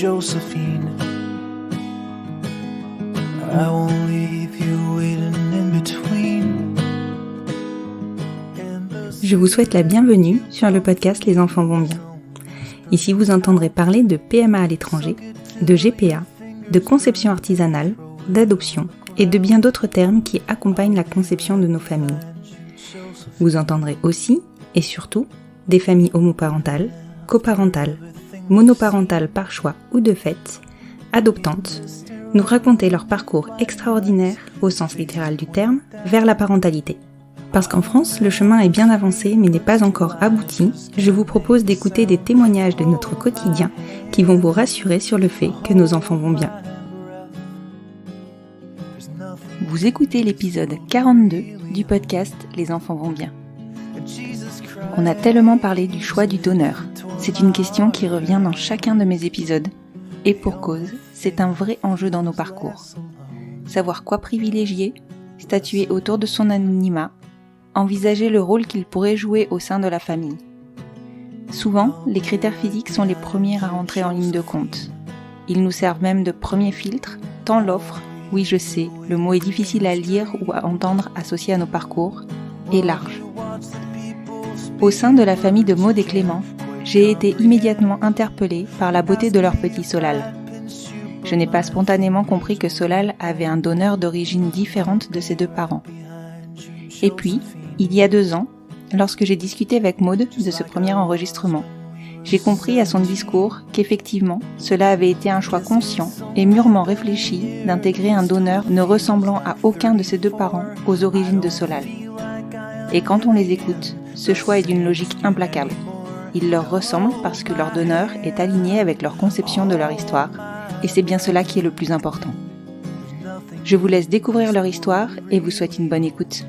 Josephine. I won't leave you waiting in between. Je vous souhaite la bienvenue sur le podcast Les enfants vont bien. Ici, vous entendrez parler de PMA à l'étranger, de GPA, de conception artisanale, d'adoption et de bien d'autres termes qui accompagnent la conception de nos familles. Vous entendrez aussi, et surtout, des familles homoparentales, coparentales, monoparentales par choix ou de fait, adoptantes, nous raconter leur parcours extraordinaire, au sens littéral du terme, vers la parentalité. Parce qu'en France, le chemin est bien avancé mais n'est pas encore abouti, je vous propose d'écouter des témoignages de notre quotidien qui vont vous rassurer sur le fait que nos enfants vont bien. Vous écoutez l'épisode 42 du podcast Les enfants vont bien. On a tellement parlé du choix du donneur. C'est une question qui revient dans chacun de mes épisodes. Et pour cause, c'est un vrai enjeu dans nos parcours. Savoir quoi privilégier, statuer autour de son anonymat, envisager le rôle qu'il pourrait jouer au sein de la famille. Souvent, les critères physiques sont les premiers à rentrer en ligne de compte. Ils nous servent même de premier filtre, tant l'offre, oui je sais, le mot est difficile à lire ou à entendre associé à nos parcours, est large. Au sein de la famille de Maud et Clément, j'ai été immédiatement interpellée par la beauté de leur petit Solal. Je n'ai pas spontanément compris que Solal avait un donneur d'origine différente de ses deux parents. Et puis, il y a 2 ans, lorsque j'ai discuté avec Maud de ce premier enregistrement, j'ai compris à son discours qu'effectivement, cela avait été un choix conscient et mûrement réfléchi d'intégrer un donneur ne ressemblant à aucun de ses deux parents aux origines de Solal. Et quand on les écoute, ce choix est d'une logique implacable. Il leur ressemble parce que leur donneur est aligné avec leur conception de leur histoire, et c'est bien cela qui est le plus important. Je vous laisse découvrir leur histoire et vous souhaite une bonne écoute.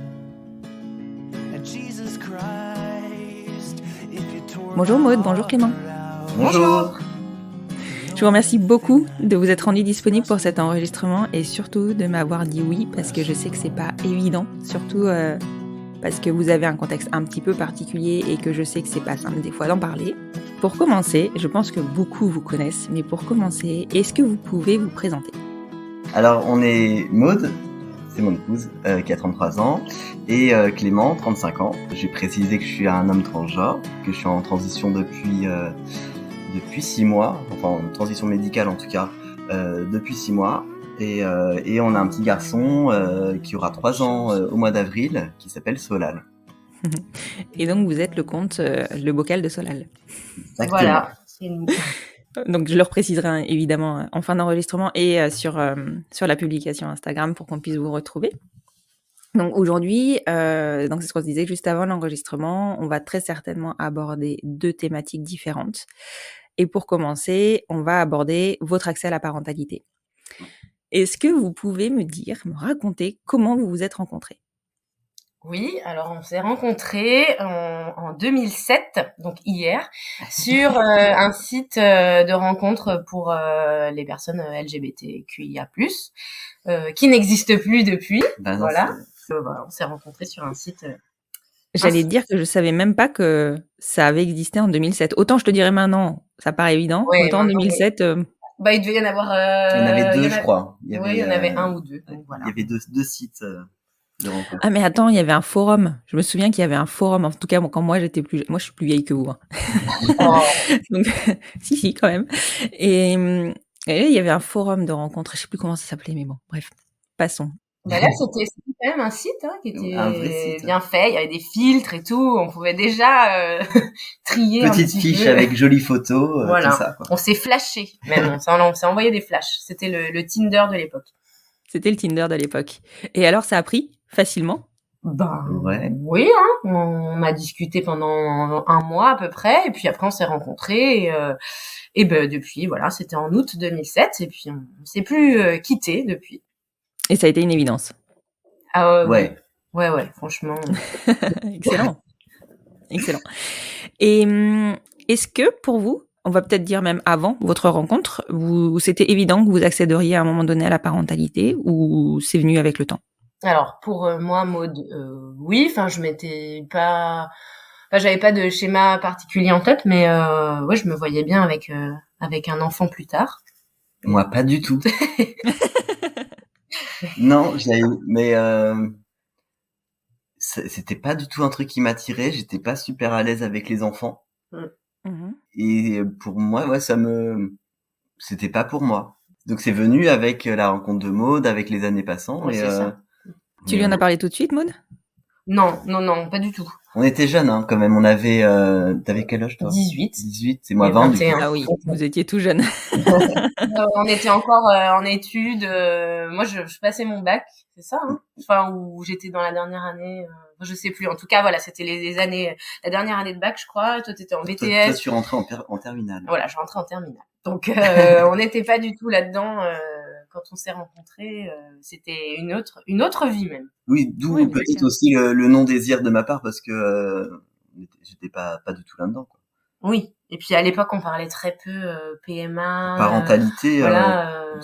Bonjour Maud, bonjour Clément. Bonjour. Je vous remercie beaucoup de vous être rendu disponible pour cet enregistrement et surtout de m'avoir dit oui parce que je sais que c'est pas évident, surtout parce que vous avez un contexte un petit peu particulier et que je sais que c'est pas simple des fois d'en parler. Pour commencer, je pense que beaucoup vous connaissent, mais pour commencer, est-ce que vous pouvez vous présenter ? Alors, on est Maud, c'est mon épouse, qui a 33 ans, et Clément, 35 ans. J'ai précisé que je suis un homme transgenre, que je suis en transition depuis 6 mois, enfin en transition médicale en tout cas, depuis 6 mois. Et on a un petit garçon qui aura 3 ans au mois d'avril, qui s'appelle Solal. Et donc vous êtes le comte, le bocal de Solal. Exactement. Voilà, c'est nous. Donc je le repréciserai évidemment en fin d'enregistrement et sur la publication Instagram pour qu'on puisse vous retrouver. Donc aujourd'hui, donc c'est ce qu'on se disait juste avant l'enregistrement, on va très certainement aborder 2 thématiques différentes. Et pour commencer, on va aborder votre accès à la parentalité. Est-ce que vous pouvez me raconter comment vous vous êtes rencontrés ? Oui, alors on s'est rencontrés en 2007, donc hier, sur un site de rencontre pour les personnes LGBTQIA+, qui n'existe plus depuis. Ben non, Voilà. Voilà, on s'est rencontrés sur un site. J'allais dire que je savais même pas que ça avait existé en 2007. Autant je te dirais maintenant, ça paraît évident. Ouais, autant en 2007. Bah, il devait y en avoir. Il y en avait 2, je crois. Oui, il y en avait 1 ou 2. Donc voilà. Il y avait deux sites de rencontre. Ah mais attends, il y avait un forum. Je me souviens qu'il y avait un forum. En tout cas, quand moi j'étais plus, moi je suis plus vieille que vous. Hein. Oh. Donc si quand même. Et il y avait un forum de rencontre. Je sais plus comment ça s'appelait, mais bon, bref, passons. Bah là, c'était quand même un site qui était Un vrai site. bien fait. Il y avait des filtres et tout. On pouvait déjà trier. Petite fiche avec jolies photos, voilà. tout ça, quoi. On s'est flashé même. On s'est envoyé des flashs. C'était le Tinder de l'époque. C'était le Tinder de l'époque. Et alors, ça a pris facilement ? Ouais. Oui, on a discuté pendant 1 mois à peu près. Et puis après, on s'est rencontrés. Et ben depuis, voilà, c'était en août 2007. Et puis, on s'est plus quittés depuis. Et ça a été une évidence. Ah Ouais. Ouais, franchement. Excellent. Excellent. Et est-ce que pour vous, on va peut-être dire même avant votre rencontre, c'était évident que vous accéderiez à un moment donné à la parentalité ou c'est venu avec le temps ? Alors pour moi, Maud, oui. Enfin, j'avais pas de schéma particulier en tête, mais ouais, je me voyais bien avec avec un enfant plus tard. Moi, pas du tout. Non, mais c'était pas du tout un truc qui m'attirait. J'étais pas super à l'aise avec les enfants. Et pour moi, ouais, c'était pas pour moi. Donc c'est venu avec la rencontre de Maud, avec les années passant. Ouais, et c'est ça. Tu lui en as parlé tout de suite, Maud? Non, pas du tout. On était jeunes, hein, quand même. On avait, t'avais quel âge, toi? 18. 18, c'est moi Et 20. Du coup. 21. Ah oui, vous étiez tout jeune. On était encore en études. Moi, je passais mon bac, c'est ça, hein, enfin, où j'étais dans la dernière année. Je sais plus. En tout cas, voilà, c'était les années, la dernière année de bac, je crois. Toi, t'étais en BTS. Toi, tu rentrais en terminale. Voilà, je rentrais en terminale. Donc, on n'était pas du tout là-dedans. Quand on s'est rencontrés, c'était une autre vie même. Oui, d'où Oui, peut-être aussi le non-désir de ma part, parce que j'étais pas du tout là-dedans, quoi. Oui. Et puis à l'époque, on parlait très peu PMA. Parentalité. Voilà,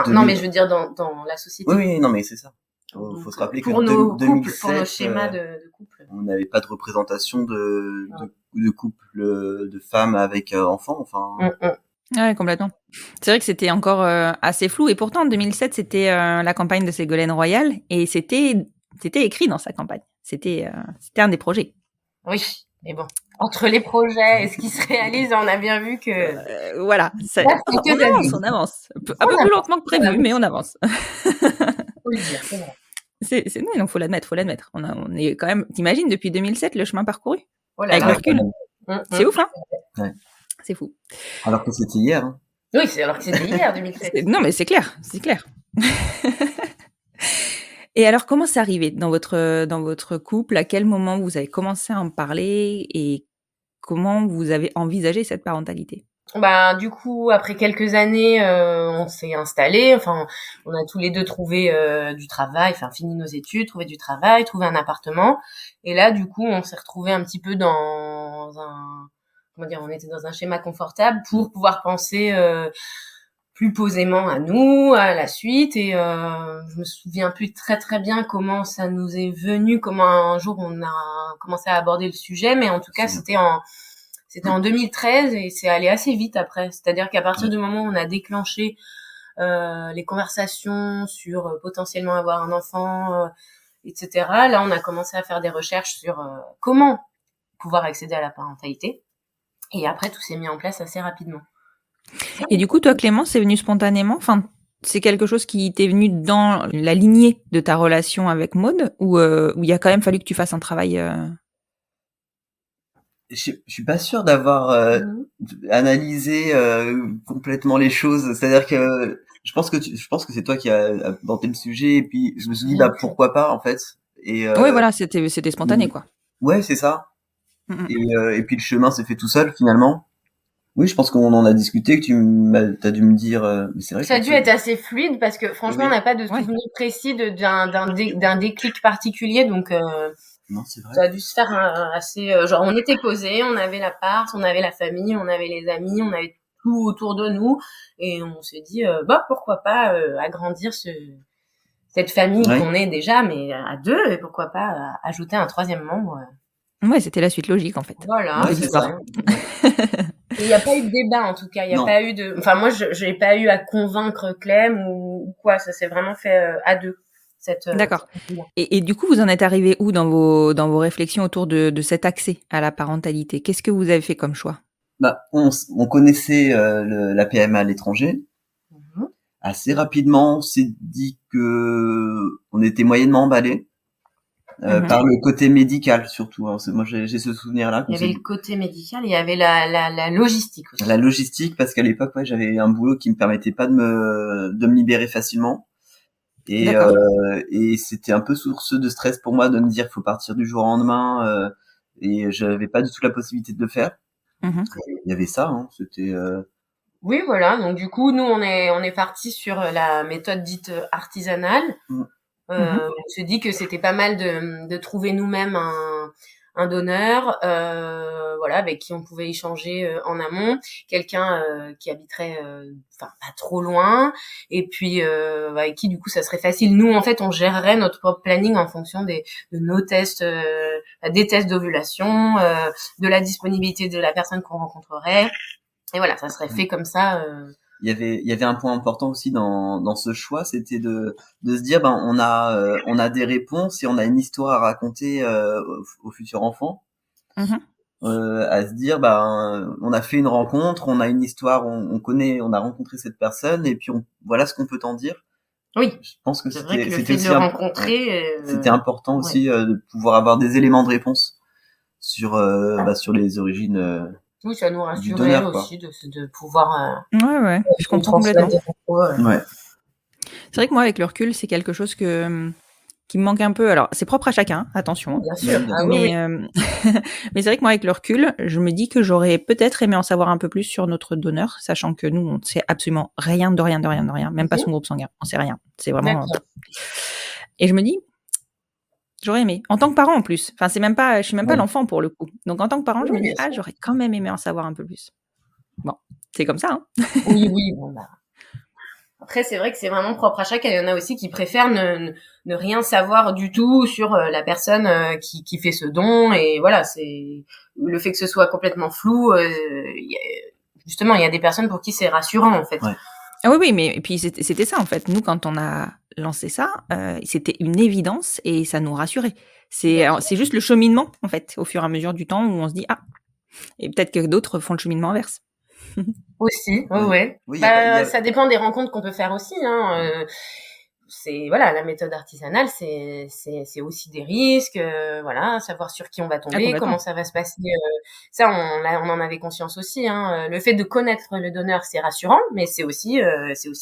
non, mais je veux dire dans la société. Oui, non, mais c'est ça. Donc, faut se rappeler pour que nos 2007, couples, pour nos schémas de couple. On n'avait pas de représentation de couple de femmes avec enfants, enfin. Ouais, complètement. C'est vrai que c'était encore assez flou. Et pourtant, en 2007, c'était la campagne de Ségolène Royal. Et c'était écrit dans sa campagne. C'était un des projets. Oui, mais bon. Entre les projets et ce qui se réalise, on a bien vu que... Voilà. On avance. Un peu plus lentement que prévu, mais on avance. Faut le dire, c'est vrai. Non, il faut l'admettre. On est quand même, t'imagines, depuis 2007, le chemin parcouru? Oh là avec là. le recul. C'est ouf, hein? Ouais. C'est fou. Alors que c'était hier. Hein. Oui, alors que c'était hier, 2007. Non, mais c'est clair. Et alors, comment c'est arrivé dans votre couple? À quel moment vous avez commencé à en parler et comment vous avez envisagé cette parentalité? Du coup, après quelques années, on s'est installés. Enfin, on a tous les deux trouvé du travail, enfin fini nos études, trouvé du travail, trouvé un appartement. Et là, du coup, on s'est retrouvés un petit peu dans on était dans un schéma confortable pour pouvoir penser plus posément à nous, à la suite. Et je me souviens plus très très bien comment ça nous est venu, comment un jour on a commencé à aborder le sujet, mais en tout cas, c'était en 2013 et c'est allé assez vite après. C'est-à-dire qu'à partir du moment où on a déclenché les conversations sur potentiellement avoir un enfant, etc., là, on a commencé à faire des recherches sur comment pouvoir accéder à la parentalité. Et après, tout s'est mis en place assez rapidement. Et du coup, toi, Clément, c'est venu spontanément? Enfin, c'est quelque chose qui t'est venu dans la lignée de ta relation avec Maud ou il a quand même fallu que tu fasses un travail Je suis pas sûr d'avoir analysé complètement les choses. C'est-à-dire que je pense que c'est toi qui as abordé le sujet et puis je me suis dit pourquoi pas en fait. Et oui, voilà, c'était spontané quoi. Ouais, c'est ça. Et puis le chemin s'est fait tout seul finalement. Oui, je pense qu'on en a discuté, que t'as dû me dire. Mais c'est vrai ça a dû être assez fluide parce que franchement, on n'a pas de souvenir précis d'un déclic particulier, donc. Non, c'est vrai. Ça a dû se faire assez. Genre, on était posés, on avait l'appart, on avait la famille, on avait les amis, on avait tout autour de nous, et on s'est dit, pourquoi pas agrandir cette famille qu'on est déjà, mais à deux, et pourquoi pas ajouter un troisième membre. Ouais, c'était la suite logique en fait. Voilà, c'est ça. Il n'y a pas eu de débat en tout cas, il n'y a pas eu de. Enfin, moi, je n'ai pas eu à convaincre Clem ou quoi, ça s'est vraiment fait à deux. D'accord. Et du coup, vous en êtes arrivé où dans vos réflexions autour de cet accès à la parentalité? Qu'est-ce que vous avez fait comme choix? On connaissait la PMA à l'étranger. Assez rapidement, on s'est dit que on était moyennement emballé par le côté médical surtout. Hein. Moi, j'ai ce souvenir-là. Il y avait le côté médical, il y avait la logistique aussi. La logistique, parce qu'à l'époque, j'avais un boulot qui me permettait pas de me libérer facilement. Et c'était un peu source de stress pour moi de me dire qu'il faut partir du jour au lendemain et j'avais pas du tout la possibilité de le faire. Il y avait ça, hein, c'était Oui, voilà. Donc du coup, nous on est parti sur la méthode dite artisanale. On s'est dit que c'était pas mal de trouver nous-mêmes un donneur, voilà, avec qui on pouvait échanger en amont, quelqu'un qui habiterait, pas trop loin, et puis avec qui du coup ça serait facile. Nous en fait, on gérerait notre propre planning en fonction de nos tests, des tests d'ovulation, de la disponibilité de la personne qu'on rencontrerait. voilà, ça serait fait comme ça. Il y avait un point important aussi dans ce choix, c'était de se dire, on a des réponses et on a une histoire à raconter au futur enfant. À se dire, on a fait une rencontre, on a une histoire, on connaît, on a rencontré cette personne et puis voilà ce qu'on peut t'en dire. Oui. Je pense que c'est vrai que le fait aussi de le rencontrer, c'était important aussi de pouvoir avoir des éléments de réponse sur les origines. Oui, ça nous rassurait donneur, aussi de pouvoir Ouais, je comprends complètement. Ouais. C'est vrai que moi, avec le recul, c'est quelque chose qui me manque un peu. Alors, c'est propre à chacun, attention. Bien sûr. Mais c'est vrai que moi, avec le recul, je me dis que j'aurais peut-être aimé en savoir un peu plus sur notre donneur, sachant que nous, on ne sait absolument rien de rien, même pas son groupe sanguin. On sait rien. C'est vraiment. Et je me dis, j'aurais aimé. En tant que parent, en plus. Enfin, je suis même pas l'enfant pour le coup. Donc, en tant que parent, je me dis, j'aurais quand même aimé en savoir un peu plus. Bon, c'est comme ça, hein. Oui, bon, Après, c'est vrai que c'est vraiment propre à chacun. Il y en a aussi qui préfèrent ne rien savoir du tout sur la personne qui fait ce don. Et voilà, c'est le fait que ce soit complètement flou. Justement, il y a des personnes pour qui c'est rassurant, en fait. Ouais. Ah oui, mais et puis c'était ça, en fait. Nous, quand on a lancé ça, c'était une évidence et ça nous rassurait. C'est juste le cheminement, en fait, au fur et à mesure du temps où on se dit, et peut-être que d'autres font le cheminement inverse. Aussi, ouais. Oui, ça dépend des rencontres qu'on peut faire aussi, hein. C'est voilà, la méthode artisanale, c'est aussi des risques, voilà, savoir sur qui on va tomber, comment ça va se passer. Ça, on en avait conscience aussi, hein. Le fait de connaître le donneur, c'est rassurant, mais c'est aussi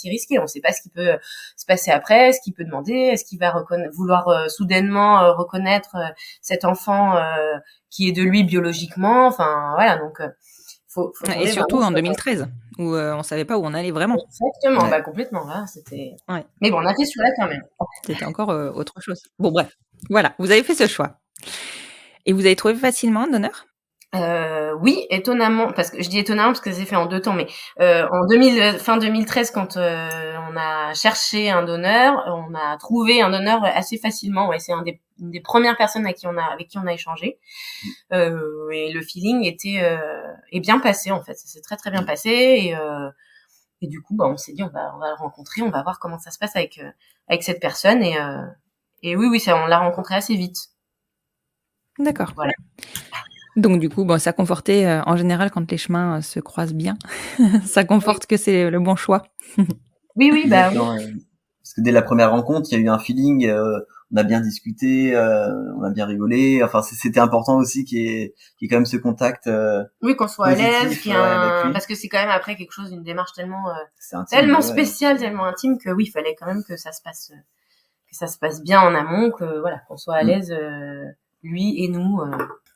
risqué. On ne sait pas ce qui peut se passer après, ce qu'il peut demander, est-ce qu'il va vouloir soudainement reconnaître cet enfant qui est de lui biologiquement. Enfin, voilà, donc. Et surtout en 2013, où on savait pas où on allait vraiment. Exactement, complètement. Là, c'était. Ouais. Mais bon, on a fait celui-là quand même. C'était encore autre chose. Bon, bref, voilà, vous avez fait ce choix. Et vous avez trouvé facilement un donneur ? Oui, étonnamment, parce que je dis étonnamment parce que ça s'est fait en 2 temps, mais fin 2013, quand on a cherché un donneur, on a trouvé un donneur assez facilement. Ouais, c'est une des premières personnes avec qui on a échangé. Et le feeling est bien passé, en fait. Ça s'est très très bien passé et du coup, on s'est dit on va le rencontrer, on va voir comment ça se passe avec cette personne et oui, ça, on l'a rencontré assez vite. D'accord. Voilà. Donc du coup, ça confortait en général quand les chemins se croisent bien, ça conforte que c'est le bon choix. Oui. Parce que dès la première rencontre, il y a eu un feeling, on a bien discuté, on a bien rigolé. Enfin, c'était important aussi qu'il y ait quand même ce contact. Oui, qu'on soit positif, à l'aise, parce que c'est quand même après quelque chose, une démarche tellement spéciale, tellement intime que oui, il fallait quand même que ça se passe bien en amont, qu'on soit à l'aise lui et nous.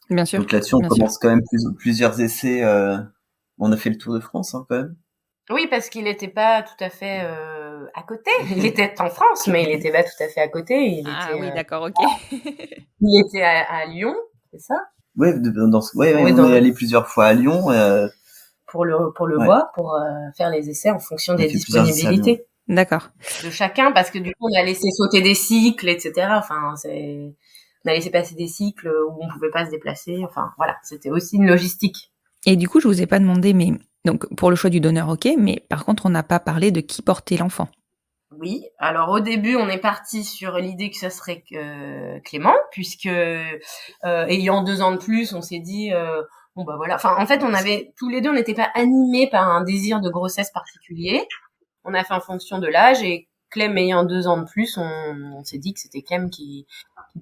Bien sûr. Donc là-dessus, on commence quand même plusieurs essais. On a fait le tour de France, quand même. Oui, parce qu'il n'était pas tout à fait à côté. Il était en France, mais il n'était pas tout à fait à côté. Oui, d'accord, ok. Il était à Lyon, c'est ça ? Oui, on est allé plusieurs fois à Lyon. Pour le bois, pour faire les essais en fonction des disponibilités. D'accord. De chacun, parce que du coup, on a laissé sauter des cycles, etc. Enfin, on a laissé passer des cycles où on pouvait pas se déplacer. Enfin, voilà, c'était aussi une logistique. Et du coup, je vous ai pas demandé, mais donc pour le choix du donneur, ok, mais par contre, on n'a pas parlé de qui portait l'enfant. Oui, alors au début, on est parti sur l'idée que ça serait Clément, puisque ayant 2 ans de plus, on s'est dit voilà. Enfin, en fait, tous les deux, on n'était pas animés par un désir de grossesse particulier. On a fait en fonction de l'âge et Clem ayant 2 ans de plus, on s'est dit que c'était Clem qui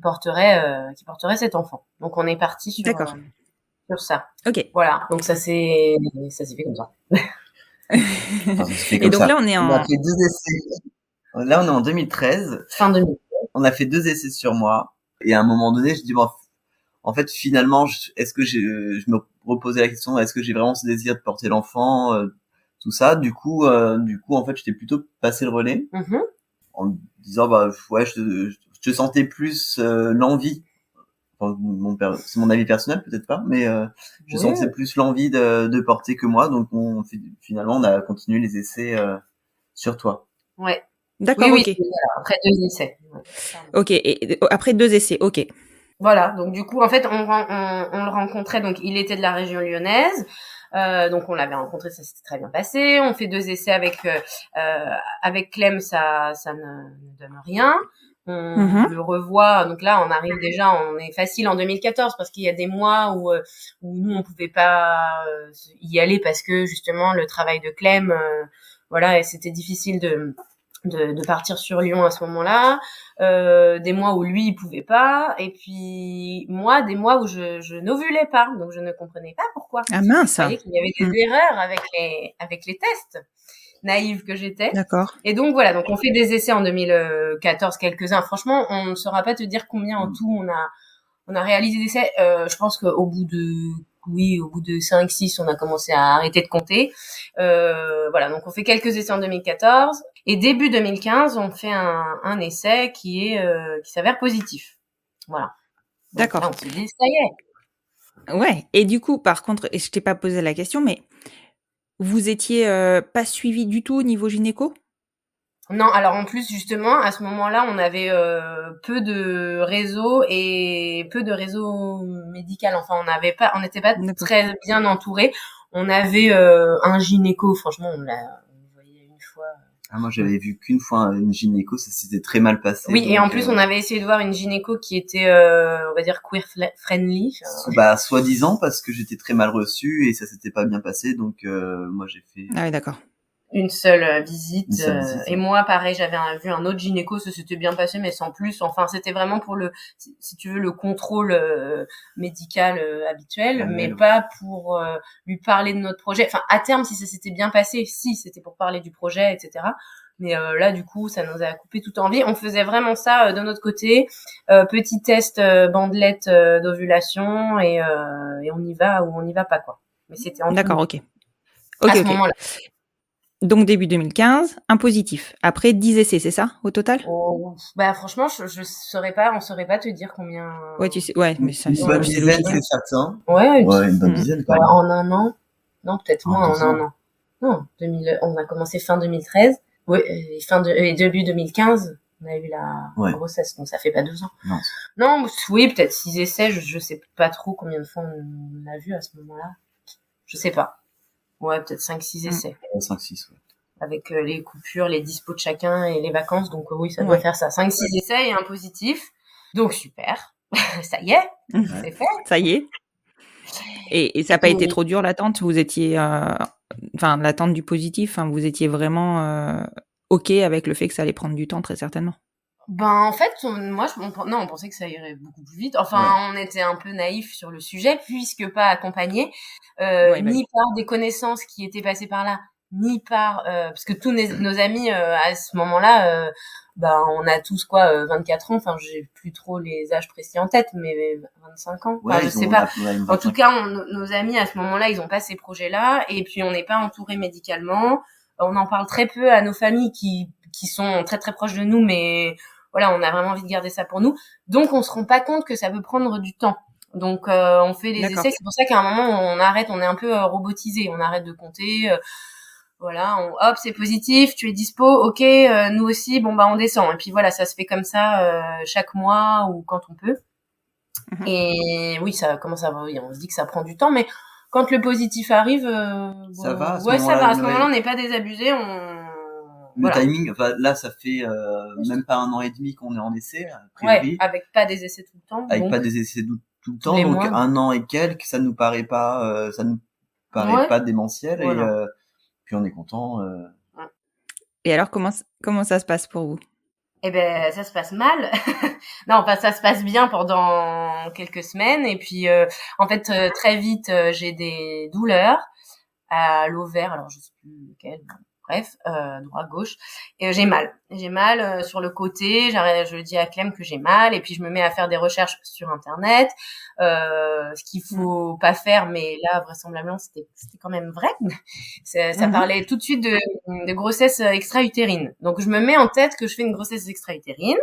porterait cet enfant. Donc on est parti sur ça. Ok. Voilà. Donc ça s'est fait comme ça. Et donc là, on est On a fait 2 essais. Là, on est en 2013. Fin 2013. On a fait 2 essais sur moi. Et à un moment donné, je dis en fait, finalement, est-ce que je me reposais la question, est-ce que j'ai vraiment ce désir de porter l'enfant, tout ça. Du coup, en fait, j'étais plutôt passé le relais. En me disant, je te sentais plus l'envie. Enfin, c'est mon avis personnel, peut-être pas, mais je sentais plus l'envie de porter que moi. Donc, finalement, on a continué les essais sur toi. Ouais. D'accord, oui, ok. Après 2 essais. Ok, et après 2 essais, ok. Voilà, donc du coup, en fait, on le rencontrait, donc il était de la région lyonnaise. Donc on l'avait rencontré, ça s'était très bien passé. On fait 2 essais avec Clem, ça ne donne rien. On le revoit, donc là on est facile en 2014 parce qu'il y a des mois où nous on pouvait pas y aller parce que justement le travail de Clem, voilà, et c'était difficile de partir sur Lyon à ce moment-là, des mois où lui il pouvait pas, et puis moi des mois où je n'ovulais pas, donc je ne comprenais pas pourquoi. Ah mince. Je voyais qu'il y avait des erreurs avec les tests, naïve que j'étais. D'accord. Et donc voilà, donc on fait des essais en 2014, quelques-uns. Franchement, on ne saura pas te dire combien en tout on a réalisé d'essais. Je pense qu'au bout de 5, 6, on a commencé à arrêter de compter. Voilà, donc on fait quelques essais en 2014. Et début 2015, on fait un essai qui s'avère positif. Voilà. Donc D'accord. là, on se dit, ça y est. Ouais. Et du coup, par contre, et je t'ai pas posé la question, mais vous étiez pas suivi du tout au niveau gynéco? Non, alors en plus justement à ce moment-là, on avait peu de réseaux et peu de réseau médical. Enfin, on n'était pas très bien entourés. On avait un gynéco, franchement, on voyait une fois. Ah, moi, j'avais vu qu'une fois une gynéco, ça s'était très mal passé. Oui, donc, et en plus, on avait essayé de voir une gynéco qui était, on va dire, queer friendly. Bah, soi-disant, parce que j'étais très mal reçue et ça s'était pas bien passé, donc moi, j'ai fait... Ah oui, d'accord. Une seule visite. Et ouais. moi, pareil, j'avais vu un autre gynéco, ça s'était bien passé, mais sans plus. Enfin, c'était vraiment pour si tu veux, le contrôle médical habituel, mais pas pour lui parler de notre projet. Enfin, à terme, si ça s'était bien passé, si, c'était pour parler du projet, etc. Mais là, du coup, ça nous a coupé toute envie. On faisait vraiment ça de notre côté. Petit test bandelette d'ovulation et on y va ou on n'y va pas, quoi. Mais c'était en D'accord, tout, ok. à ce moment-là. Donc début 2015, un positif. Après 10 essais, c'est ça, au total? Bah franchement, je saurais pas, on saurait pas te dire combien. Ouais, tu sais, ouais, mais ça, Une bonne c'est dizaine, logique. c'est certain. Ouais, une bonne dizaine quand même. en un an. Non, peut-être moins en 2 un an. Non, on a commencé fin 2013. Oui, et début 2015, on a eu la grossesse, donc ça fait pas 2 ans. Non, oui, peut-être 6 essais, je sais pas trop combien de fois on a vu à ce moment-là. Je sais pas. Ouais, peut-être 5-6 essais. 5-6, ouais. Avec les coupures, les dispos de chacun et les vacances. Donc oui, ça doit faire ça. 5-6 essais et un positif. Donc super. Ça y est, c'est fait. Ça y est. Et ça n'a pas été trop dur l'attente? Vous étiez, enfin l'attente du positif, hein, vous étiez vraiment OK avec le fait que ça allait prendre du temps, très certainement? Ben en fait, on pensait que ça irait beaucoup plus vite. Enfin, on était un peu naïfs sur le sujet puisque pas accompagnés ni par des connaissances qui étaient passées par là, ni par parce que tous nos amis à ce moment-là, on a tous 24 ans. Enfin, j'ai plus trop les âges précis en tête, mais 25 ans. Enfin, je sais pas. En tout cas, nos amis à ce moment-là, ils ont pas ces projets-là, et puis on n'est pas entouré médicalement. On en parle très peu à nos familles qui sont très très proches de nous, mais voilà, on a vraiment envie de garder ça pour nous. Donc, on se rend pas compte que ça peut prendre du temps. Donc, on fait les essais. C'est pour ça qu'à un moment, on arrête. On est un peu robotisé. On arrête de compter. Voilà, hop, c'est positif. Tu es dispo. Ok, nous aussi. Bon, on descend. Et puis voilà, ça se fait comme ça chaque mois ou quand on peut. Et oui, ça commence à. Oui, on se dit que ça prend du temps, mais quand le positif arrive, ça va. Ça va. À ce moment-là, on n'est pas désabusé. Le timing, là, ça fait même pas 1 an et demi qu'on est en essai, a priori. Ouais, avec pas des essais tout le temps. Avec pas des essais tout le temps, donc 1 an et quelques, ça nous paraît pas, pas démentiel, voilà. Et puis on est content. Et alors, comment ça se passe pour vous? Eh ben, ça se passe mal. Non, enfin, ça se passe bien pendant quelques semaines, et puis en fait, très vite, j'ai des douleurs à l'ovaire, alors je sais plus lequel. Bref, droite, gauche, et j'ai mal sur le côté. Je dis à Clem que j'ai mal, et puis je me mets à faire des recherches sur internet, ce qu'il faut pas faire, mais là vraisemblablement c'était quand même vrai. Ça parlait tout de suite de grossesse extra-utérine. Donc je me mets en tête que je fais une grossesse extra-utérine.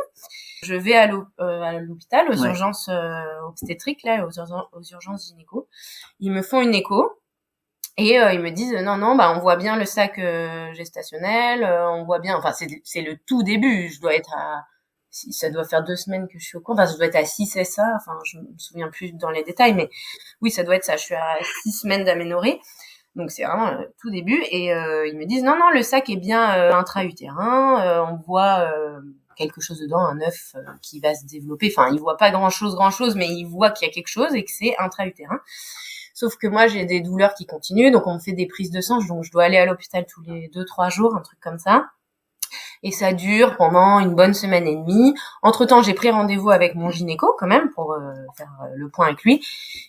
Je vais à l'hôpital, aux urgences obstétriques, là, aux urgences gynéco. Ils me font une écho. Et ils me disent non, on voit bien le sac gestationnel, on voit bien, enfin c'est le tout début, je dois être ça doit faire 2 semaines que je suis au cours, enfin je dois être à 6 SA, enfin je me souviens plus dans les détails, mais oui, ça doit être ça, je suis à 6 semaines d'aménorrhée. Donc c'est vraiment tout début et ils me disent non, le sac est bien intra-utérin, on voit quelque chose dedans, un œuf qui va se développer. Enfin, ils voient pas grand chose, mais ils voient qu'il y a quelque chose et que c'est intra-utérin. Sauf que moi, j'ai des douleurs qui continuent, donc on me fait des prises de sang, donc je dois aller à l'hôpital tous les 2-3 jours, un truc comme ça. Et ça dure pendant une bonne semaine et demie. Entre-temps, j'ai pris rendez-vous avec mon gynéco quand même pour faire le point avec lui.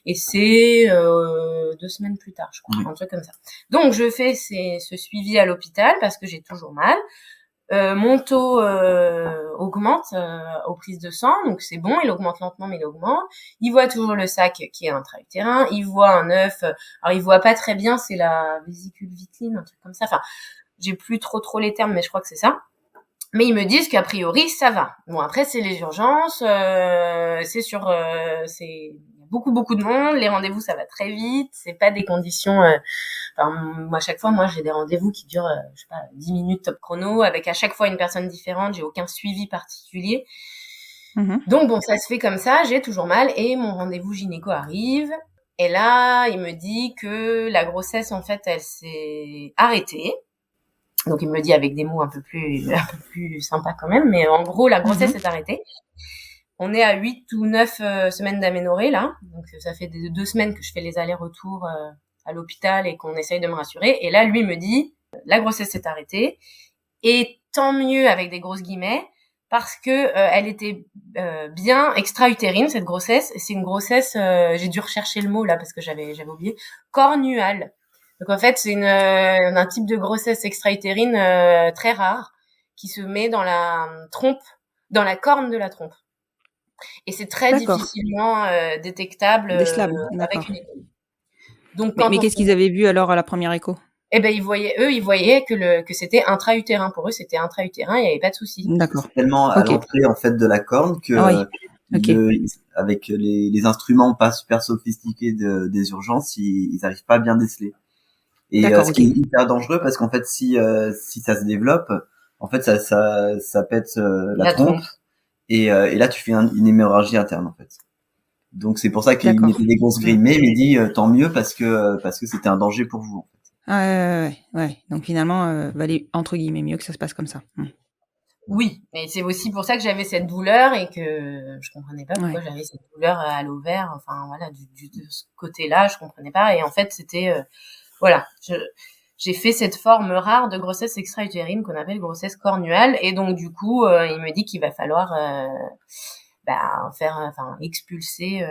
Et c'est 2 semaines plus tard, je crois, un truc comme ça. Donc, je fais ce suivi à l'hôpital parce que j'ai toujours mal. Mon taux augmente aux prises de sang, donc c'est bon, il augmente lentement, mais il augmente. Il voit toujours le sac qui est intra-utérin, il voit un œuf, alors il voit pas très bien, c'est la vésicule vitelline, un truc comme ça. Enfin, j'ai plus trop les termes, mais je crois que c'est ça. Mais ils me disent qu'a priori ça va. Bon, après c'est les urgences, c'est beaucoup de monde, les rendez-vous ça va très vite, c'est pas des conditions enfin moi à chaque fois j'ai des rendez-vous qui durent je sais pas 10 minutes top chrono avec à chaque fois une personne différente, j'ai aucun suivi particulier. Donc bon, ça se fait comme ça, j'ai toujours mal et mon rendez-vous gynéco arrive et là, il me dit que la grossesse en fait, elle s'est arrêtée. Donc il me le dit avec des mots un peu plus sympas quand même, mais en gros la grossesse est arrêtée. On est à 8 ou 9 semaines d'aménorrhée là, donc ça fait 2 semaines que je fais les allers-retours à l'hôpital et qu'on essaye de me rassurer. Et là lui me dit la grossesse est arrêtée et tant mieux avec des grosses guillemets parce que elle était bien extra-utérine cette grossesse. C'est une grossesse, j'ai dû rechercher le mot là parce que j'avais oublié, cornuale. Donc en fait, c'est un type de grossesse extra-utérine très rare qui se met dans la trompe, dans la corne de la trompe. Et c'est très difficilement détectable avec une écho. Donc mais qu'est-ce qu'ils avaient vu alors à la première écho? Eh ben ils voyaient que c'était intra-utérin. Pour eux, c'était intra-utérin, il y avait pas de souci. D'accord. C'est tellement à l'entrée en fait de la corne que avec les instruments pas super sophistiqués des urgences, ils arrivent pas à bien déceler. Et ce qui est hyper dangereux parce qu'en fait si ça se développe, en fait ça pète la trompe et là tu fais une hémorragie interne en fait. Donc c'est pour ça qu'il mettait des grosses grimées, mais il dit tant mieux parce que c'était un danger pour vous en fait. Ouais. Donc finalement valait entre guillemets mieux que ça se passe comme ça. Oui, mais c'est aussi pour ça que j'avais cette douleur et que je comprenais pas pourquoi j'avais cette douleur à l'ovaire. Enfin voilà, de ce côté-là, je comprenais pas. Et en fait, c'était voilà, j'ai fait cette forme rare de grossesse extra-utérine qu'on appelle grossesse cornuale. Et donc du coup, il me dit qu'il va falloir expulser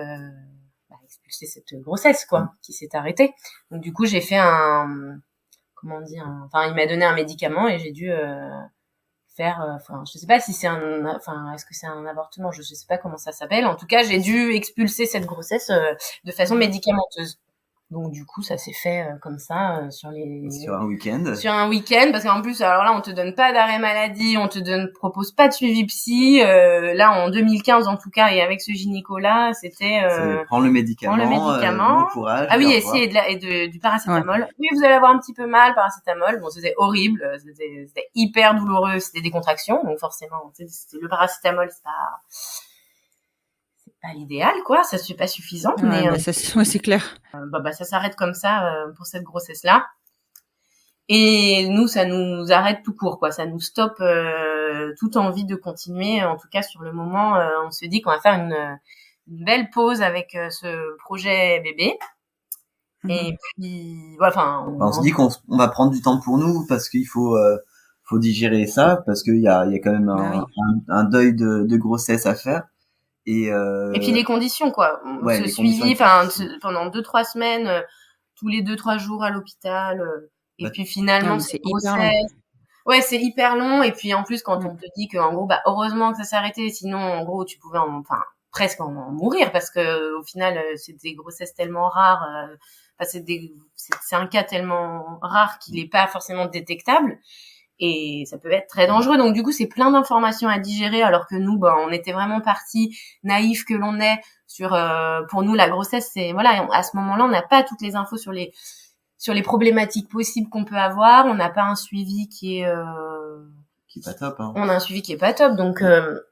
cette grossesse quoi, qui s'est arrêtée. Donc du coup, j'ai fait il m'a donné un médicament et j'ai dû faire je sais pas si c'est est-ce que c'est un avortement, je sais pas comment ça s'appelle. En tout cas, j'ai dû expulser cette grossesse de façon médicamenteuse. Donc du coup, ça s'est fait comme ça sur un week-end. Sur un week-end, parce qu'en plus, alors là, on te donne pas d'arrêt maladie, on te propose pas de suivi psy. Là, en 2015 en tout cas, et avec ce gynéco-là, c'était prends le médicament. Bon courage. Ah oui, et du paracétamol. Ouais. Oui, vous allez avoir un petit peu mal, paracétamol. Bon, c'était horrible, c'était hyper douloureux, c'était des contractions, donc forcément, c'était le paracétamol, c'est pas l'idéal quoi, ça c'est pas suffisant mais c'est clair. Ça s'arrête comme ça pour cette grossesse là et nous ça nous arrête tout court quoi, ça nous stoppe toute envie de continuer. En tout cas sur le moment on se dit qu'on va faire une belle pause avec ce projet bébé. Et puis on se dit qu'on va prendre du temps pour nous parce qu'il faut digérer ça parce qu'il y a quand même un deuil de grossesse à faire. Et puis les conditions quoi, ce suivi pendant 2-3 semaines tous les 2-3 jours à l'hôpital et puis finalement c'est hyper long. C'est hyper long et puis en plus quand on te dit que en gros heureusement que ça s'est arrêté, sinon en gros tu pouvais presque en mourir parce que au final c'est des grossesses tellement rares, c'est un cas tellement rare qu'il est pas forcément détectable. Et ça peut être très dangereux. Donc du coup, c'est plein d'informations à digérer alors que nous, on était vraiment partis naïfs que l'on est sur pour nous la grossesse, c'est voilà, à ce moment-là, on n'a pas toutes les infos sur les problématiques possibles qu'on peut avoir, on n'a pas un suivi qui qui est pas top. Hein. On a un suivi qui est pas top, donc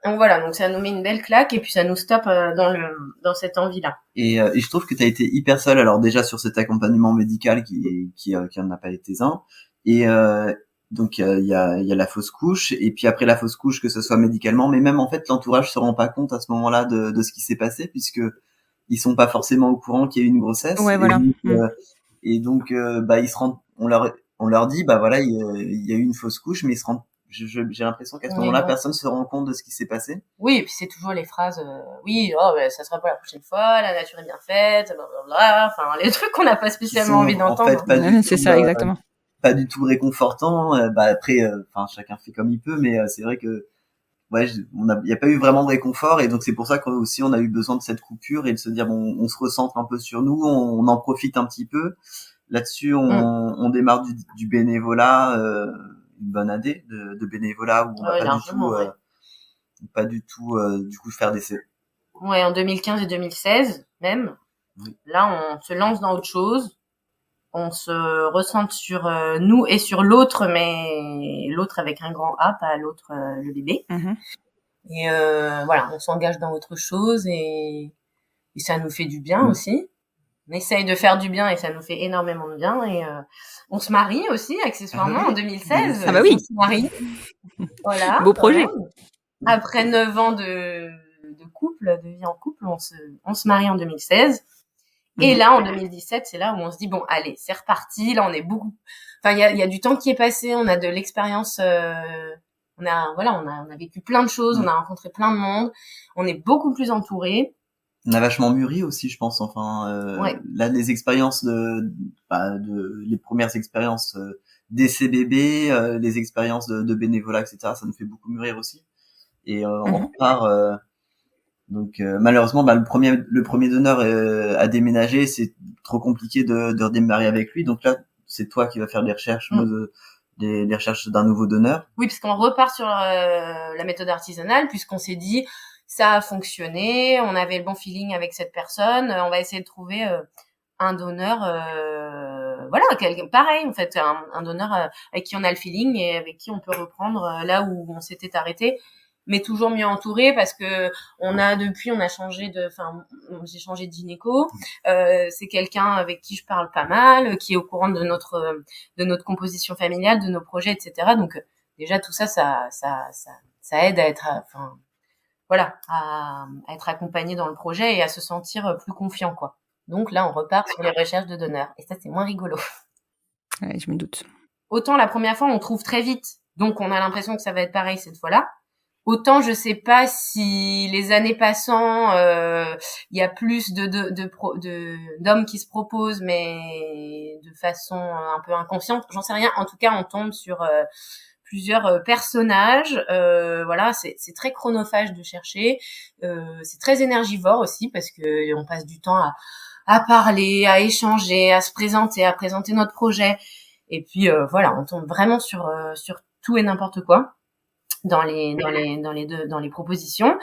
voilà, donc ça nous met une belle claque et puis ça nous stoppe dans cette envie-là. Et je trouve que t'as été hyper seule. Alors déjà sur cet accompagnement médical qui en a pas été un. Et donc il y a la fausse couche et puis après la fausse couche, que ce soit médicalement, mais même en fait l'entourage se rend pas compte à ce moment-là de ce qui s'est passé, puisque ils sont pas forcément au courant qu'il y a eu une grossesse. Ouais, voilà. Et donc ils se rendent, on leur dit bah voilà, il y a eu une fausse couche, mais ils se rendent, j'ai l'impression qu'à ce moment-là personne se rend compte de ce qui s'est passé. Oui, et puis c'est toujours les phrases oui, ça sera pas la prochaine fois, la nature est bien faite, blablabla, enfin les trucs qu'on n'a pas spécialement envie d'entendre. En fait, c'est ça, exactement. Pas du tout réconfortant. Après chacun fait comme il peut, mais c'est vrai que il y a pas eu vraiment de réconfort, et donc c'est pour ça qu'aussi on a eu besoin de cette coupure et de se dire bon, on se recentre un peu sur nous, on en profite un petit peu. Là-dessus, on démarre du bénévolat, une bonne année de bénévolat où on va pas du tout du coup faire des... Ouais, en 2015 et 2016 même. Oui. Là, on se lance dans autre chose. On se recentre sur nous et sur l'autre, mais l'autre avec un grand A, pas l'autre, le bébé. Mm-hmm. Et voilà, on s'engage dans autre chose et ça nous fait du bien aussi. On essaye de faire du bien et ça nous fait énormément de bien. Et on se marie aussi, accessoirement, en 2016. Ah bah oui. On se marie. Voilà. Beau projet. Après 9 ans de couple, de vie en couple, on se marie en 2016. Et là, en 2017, c'est là où on se dit bon, allez, c'est reparti. Là, on est beaucoup. Enfin, il y a du temps qui est passé. On a de l'expérience. On a vécu plein de choses. On a rencontré plein de monde. On est beaucoup plus entourés. On a vachement mûri aussi, je pense. Enfin, là, les expériences les premières expériences d'essai bébé, les expériences de bénévolat, etc. Ça nous fait beaucoup mûrir aussi. Et on repart. Donc malheureusement, le premier donneur a déménagé, c'est trop compliqué de redémarrer avec lui. Donc là, c'est toi qui vas faire des recherches, des recherches d'un nouveau donneur. Oui, parce qu'on repart sur la méthode artisanale, puisqu'on s'est dit ça a fonctionné, on avait le bon feeling avec cette personne, on va essayer de trouver un donneur, pareil en fait, un donneur avec qui on a le feeling et avec qui on peut reprendre là où on s'était arrêté. Mais toujours mieux entouré, parce que j'ai changé de gynéco. C'est quelqu'un avec qui je parle pas mal, qui est au courant de notre composition familiale, de nos projets, etc. Donc déjà tout ça aide à être, à être accompagné dans le projet et à se sentir plus confiant, quoi. Donc là, on repart sur les recherches de donneurs, et ça c'est moins rigolo. Ouais, je me doute. Autant la première fois on trouve très vite, donc on a l'impression que ça va être pareil cette fois-là. Autant je sais pas si les années passant, il y a plus d'hommes qui se proposent, mais de façon un peu inconsciente. J'en sais rien. En tout cas, on tombe sur plusieurs personnages. C'est très chronophage de chercher. C'est très énergivore aussi, parce que on passe du temps à parler, à échanger, à se présenter, à présenter notre projet. Et puis on tombe vraiment sur tout et n'importe quoi dans les propositions.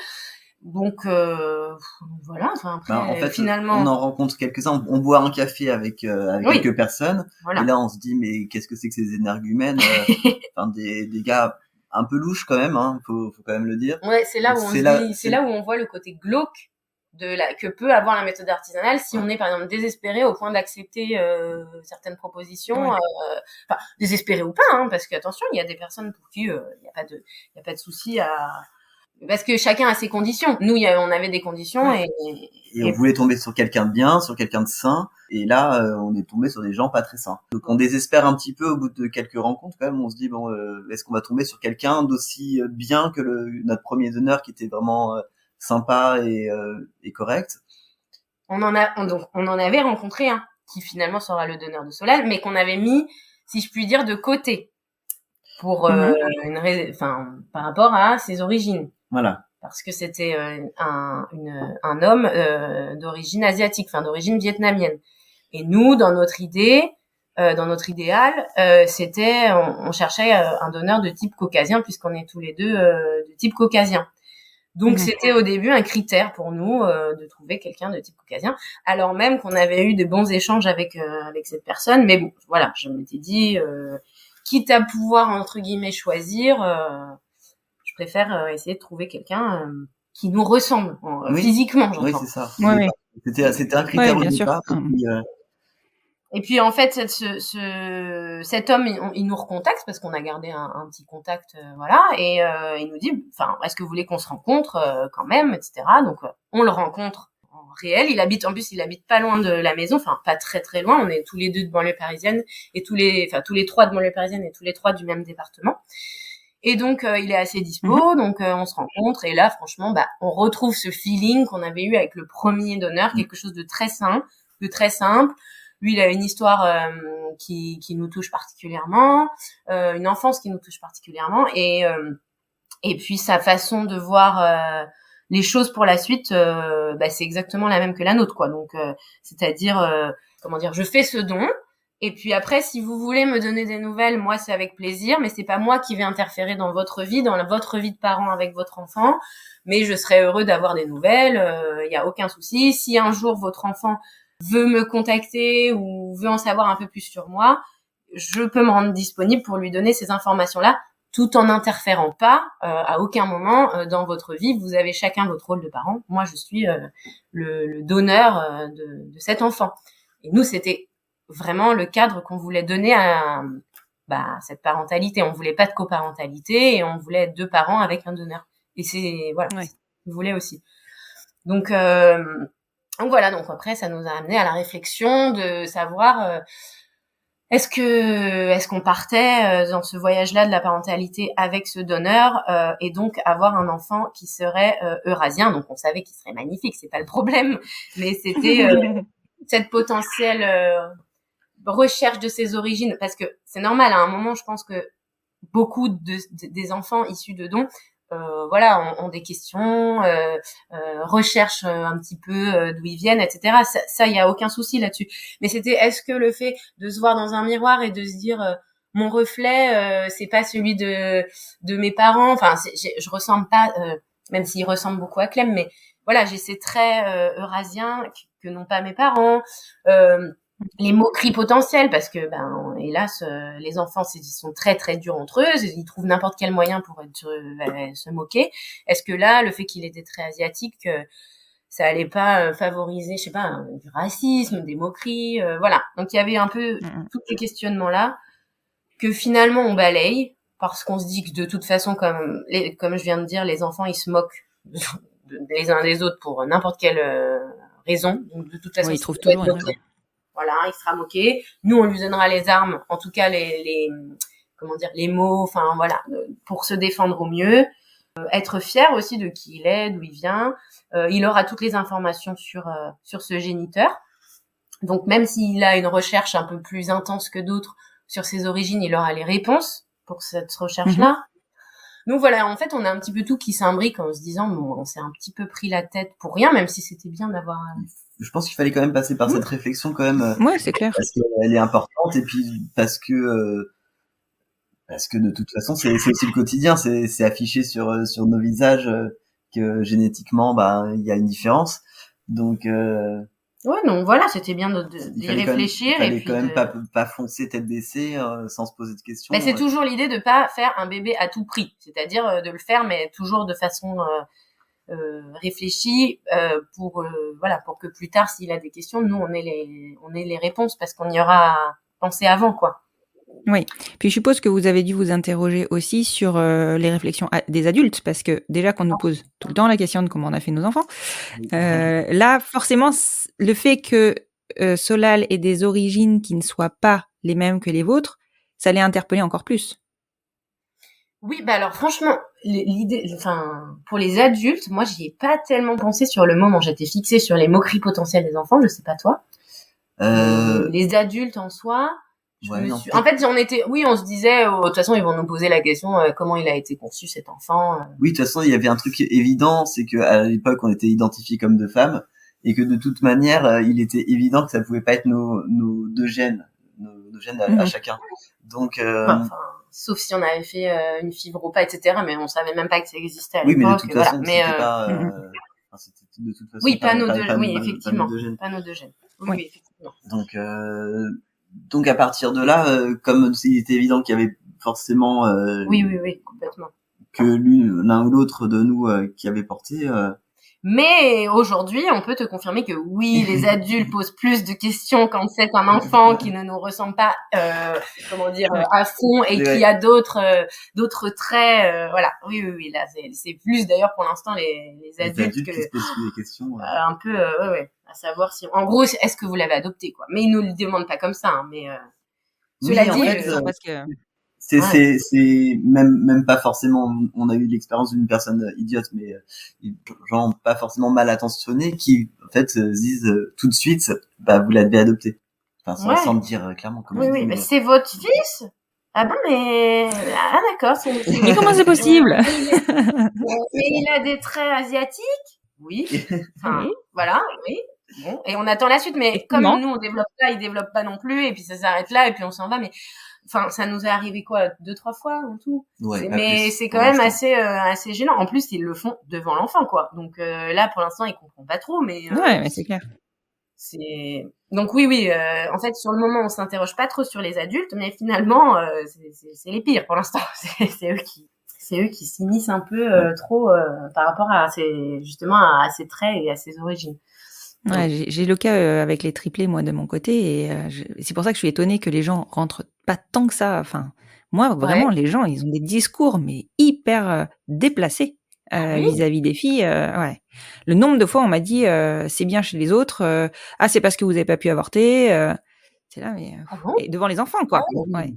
Donc voilà, après finalement on en rencontre quelques-uns, on boit un café avec quelques personnes, et là on se dit mais qu'est-ce que c'est que ces énergumènes, des gars un peu louches quand même, hein, faut quand même le dire. Ouais, c'est là où on voit le côté glauque que peut avoir la méthode artisanale si on est par exemple désespéré au point d'accepter certaines propositions, désespéré ou pas, hein, parce que attention, il y a des personnes pour qui il y a pas de souci parce que chacun a ses conditions. Nous, on avait des conditions et on voulait tomber sur quelqu'un de bien, sur quelqu'un de sain, et là on est tombé sur des gens pas très sains. Donc on désespère un petit peu au bout de quelques rencontres quand même. On se dit bon, est-ce qu'on va tomber sur quelqu'un d'aussi bien que notre premier donneur qui était vraiment sympa et correct. On en avait rencontré un qui finalement sera le donneur de Solal, mais qu'on avait mis, si je puis dire, de côté pour par rapport à ses origines. Voilà. Parce que c'était un homme d'origine asiatique, d'origine vietnamienne. Et nous, dans notre idée, dans notre idéal, c'était on cherchait un donneur de type caucasien, puisqu'on est tous les deux de type caucasien. Donc c'était au début un critère pour nous de trouver quelqu'un de type caucasien, alors même qu'on avait eu de bons échanges avec cette personne. Mais bon, voilà, je m'étais dit quitte à pouvoir entre guillemets choisir, je préfère essayer de trouver quelqu'un qui nous ressemble physiquement, j'entends. Oui, c'est ça. Ouais. C'était un critère au bien sûr. départ. Et puis en fait, cet homme, il nous recontacte parce qu'on a gardé un petit contact, voilà, et il nous dit, enfin, est-ce que vous voulez qu'on se rencontre quand même, etc. Donc on le rencontre en réel. Il habite pas loin de la maison, enfin pas très très loin. On est tous les deux de banlieue parisienne et tous les trois de banlieue parisienne et tous les trois du même département. Et donc il est assez dispo, donc on se rencontre et là franchement, on retrouve ce feeling qu'on avait eu avec le premier donneur, quelque chose de très simple. Lui, il a une histoire qui nous touche particulièrement, une enfance qui nous touche particulièrement, et puis sa façon de voir les choses pour la suite, c'est exactement la même que la nôtre, quoi. Donc, c'est-à-dire, je fais ce don, et puis après, si vous voulez me donner des nouvelles, moi, c'est avec plaisir, mais c'est pas moi qui vais interférer dans votre vie de parent avec votre enfant, mais je serais heureux d'avoir des nouvelles, y a aucun souci. Si un jour votre enfant veut me contacter ou veut en savoir un peu plus sur moi, je peux me rendre disponible pour lui donner ces informations-là, tout en n'interférant pas à aucun moment dans votre vie. Vous avez chacun votre rôle de parent. Moi, je suis le donneur de cet enfant. Et nous, c'était vraiment le cadre qu'on voulait donner à cette parentalité. On voulait pas de coparentalité et on voulait 2 parents avec un donneur. Et c'est voilà, on voulait aussi. Donc voilà, donc après ça nous a amené à la réflexion de savoir est-ce qu'on partait dans ce voyage-là de la parentalité avec ce donneur et donc avoir un enfant qui serait eurasien. Donc on savait qu'il serait magnifique, c'est pas le problème, mais c'était cette potentielle recherche de ses origines, parce que c'est normal, à un moment je pense que beaucoup des enfants issus de dons ont des questions, recherchent un petit peu d'où ils viennent, etc. Ça, y a aucun souci là-dessus. Mais c'était, est-ce que le fait de se voir dans un miroir et de se dire mon reflet, c'est pas celui de mes parents. Enfin, je ressemble pas, même s'il ressemble beaucoup à Clem, mais voilà, j'ai ces traits eurasiens que n'ont pas mes parents. Les moqueries potentielles, parce que hélas les enfants sont très très durs entre eux, ils trouvent n'importe quel moyen pour se moquer. Est-ce que là, le fait qu'il ait des traits asiatiques, ça allait pas favoriser, je sais pas, du racisme, des moqueries, voilà. Donc il y avait un peu tous ces questionnements là que finalement on balaye, parce qu'on se dit que de toute façon, comme je viens de dire, les enfants ils se moquent les uns des autres pour n'importe quelle raison. Donc de toute façon, ils trouvent toujours une raison. Voilà, il sera moqué. Nous, on lui donnera les armes, en tout cas les mots, enfin voilà, pour se défendre au mieux. Être fier aussi de qui il est, d'où il vient. Il aura toutes les informations sur ce géniteur. Donc même s'il a une recherche un peu plus intense que d'autres sur ses origines, il aura les réponses pour cette recherche-là. Donc voilà, en fait, on a un petit peu tout qui s'imbrique en se disant, bon, on s'est un petit peu pris la tête pour rien, même si c'était bien d'avoir... Je pense qu'il fallait quand même passer par cette réflexion quand même. Ouais, c'est clair. Parce qu'elle est importante, et puis parce que de toute façon c'est aussi le quotidien, c'est affiché sur nos visages que génétiquement il y a une différence. Donc ouais, non, voilà, c'était bien d'y réfléchir. Il fallait quand même pas foncer tête baissée sans se poser de questions. Mais c'est toujours l'idée de pas faire un bébé à tout prix, c'est-à-dire de le faire, mais toujours de façon réfléchie pour que plus tard, s'il a des questions, nous on ait les réponses, parce qu'on y aura pensé avant, quoi. Oui. Puis je suppose que vous avez dû vous interroger aussi sur les réflexions des adultes, parce que déjà qu'on nous pose tout le temps la question de comment on a fait nos enfants, là forcément le fait que Solal ait des origines qui ne soient pas les mêmes que les vôtres, ça l'est interpellé encore plus. Oui, alors franchement, l'idée, pour les adultes, moi j'y ai pas tellement pensé sur le moment. J'étais fixée sur les moqueries potentielles des enfants, je sais pas toi. Les adultes en soi, en fait, on se disait, de toute façon, ils vont nous poser la question, comment il a été conçu cet enfant. Oui, de toute façon, il y avait un truc évident, c'est que à l'époque, on était identifiés comme 2 femmes, et que de toute manière, il était évident que ça pouvait pas être nos 2 gènes, nos gènes à chacun. Donc, sauf si on avait fait une fibre ou pas, etc. Mais on savait même pas que ça existait à l'époque. Oui, mais de toute façon, c'était pas, c'était de toute façon. Oui, pas nos 2 gènes. Oui, effectivement. Pas nos 2 gènes. Oui, effectivement. Donc à partir de là, comme il était évident qu'il y avait forcément Oui, complètement. que l'un ou l'autre de nous qui avait porté. Mais aujourd'hui, on peut te confirmer que oui, les adultes posent plus de questions quand c'est un enfant qui ne nous ressemble pas, à fond et qui a d'autres traits. Voilà. Oui. Là, c'est plus d'ailleurs pour l'instant les adultes que qui se posent des questions. un peu, à savoir si, en gros, est-ce que vous l'avez adopté, quoi. Mais ils nous le demandent pas comme ça, hein, mais cela dit, en fait, parce que c'est même pas forcément, on a eu l'expérience d'une personne idiote, mais genre pas forcément mal intentionnée, qui en fait se disent tout de suite, bah vous l'avez adopté. Enfin, sans le dire clairement. Oui, mais c'est votre fils. Ah bon, mais d'accord. Mais comment c'est possible? Mais il a des traits asiatiques. Oui. Enfin, voilà. Oui. Bon, et on attend la suite, mais comme nous on développe pas, il développe pas non plus, et puis ça s'arrête là, et puis on s'en va. Mais enfin, ça nous est arrivé quoi, 2-3 fois en tout. Ouais, mais c'est quand même assez gênant. En plus, ils le font devant l'enfant, quoi. Donc là, pour l'instant, il comprend pas trop, mais ouais, mais c'est clair. Donc oui. En fait, sur le moment, on s'interroge pas trop sur les adultes, mais finalement, c'est les pires pour l'instant. C'est eux qui s'immiscent un peu trop par rapport à ces traits et à ces origines. Ouais, j'ai le cas avec les triplés, moi, de mon côté, et c'est pour ça que je suis étonnée que les gens rentrent pas tant que ça. Enfin, moi, vraiment, les gens, ils ont des discours, mais hyper déplacés vis-à-vis des filles. Ouais. Le nombre de fois, on m'a dit, c'est bien chez les autres, c'est parce que vous avez pas pu avorter. C'est là, mais et devant les enfants, quoi. Ouais.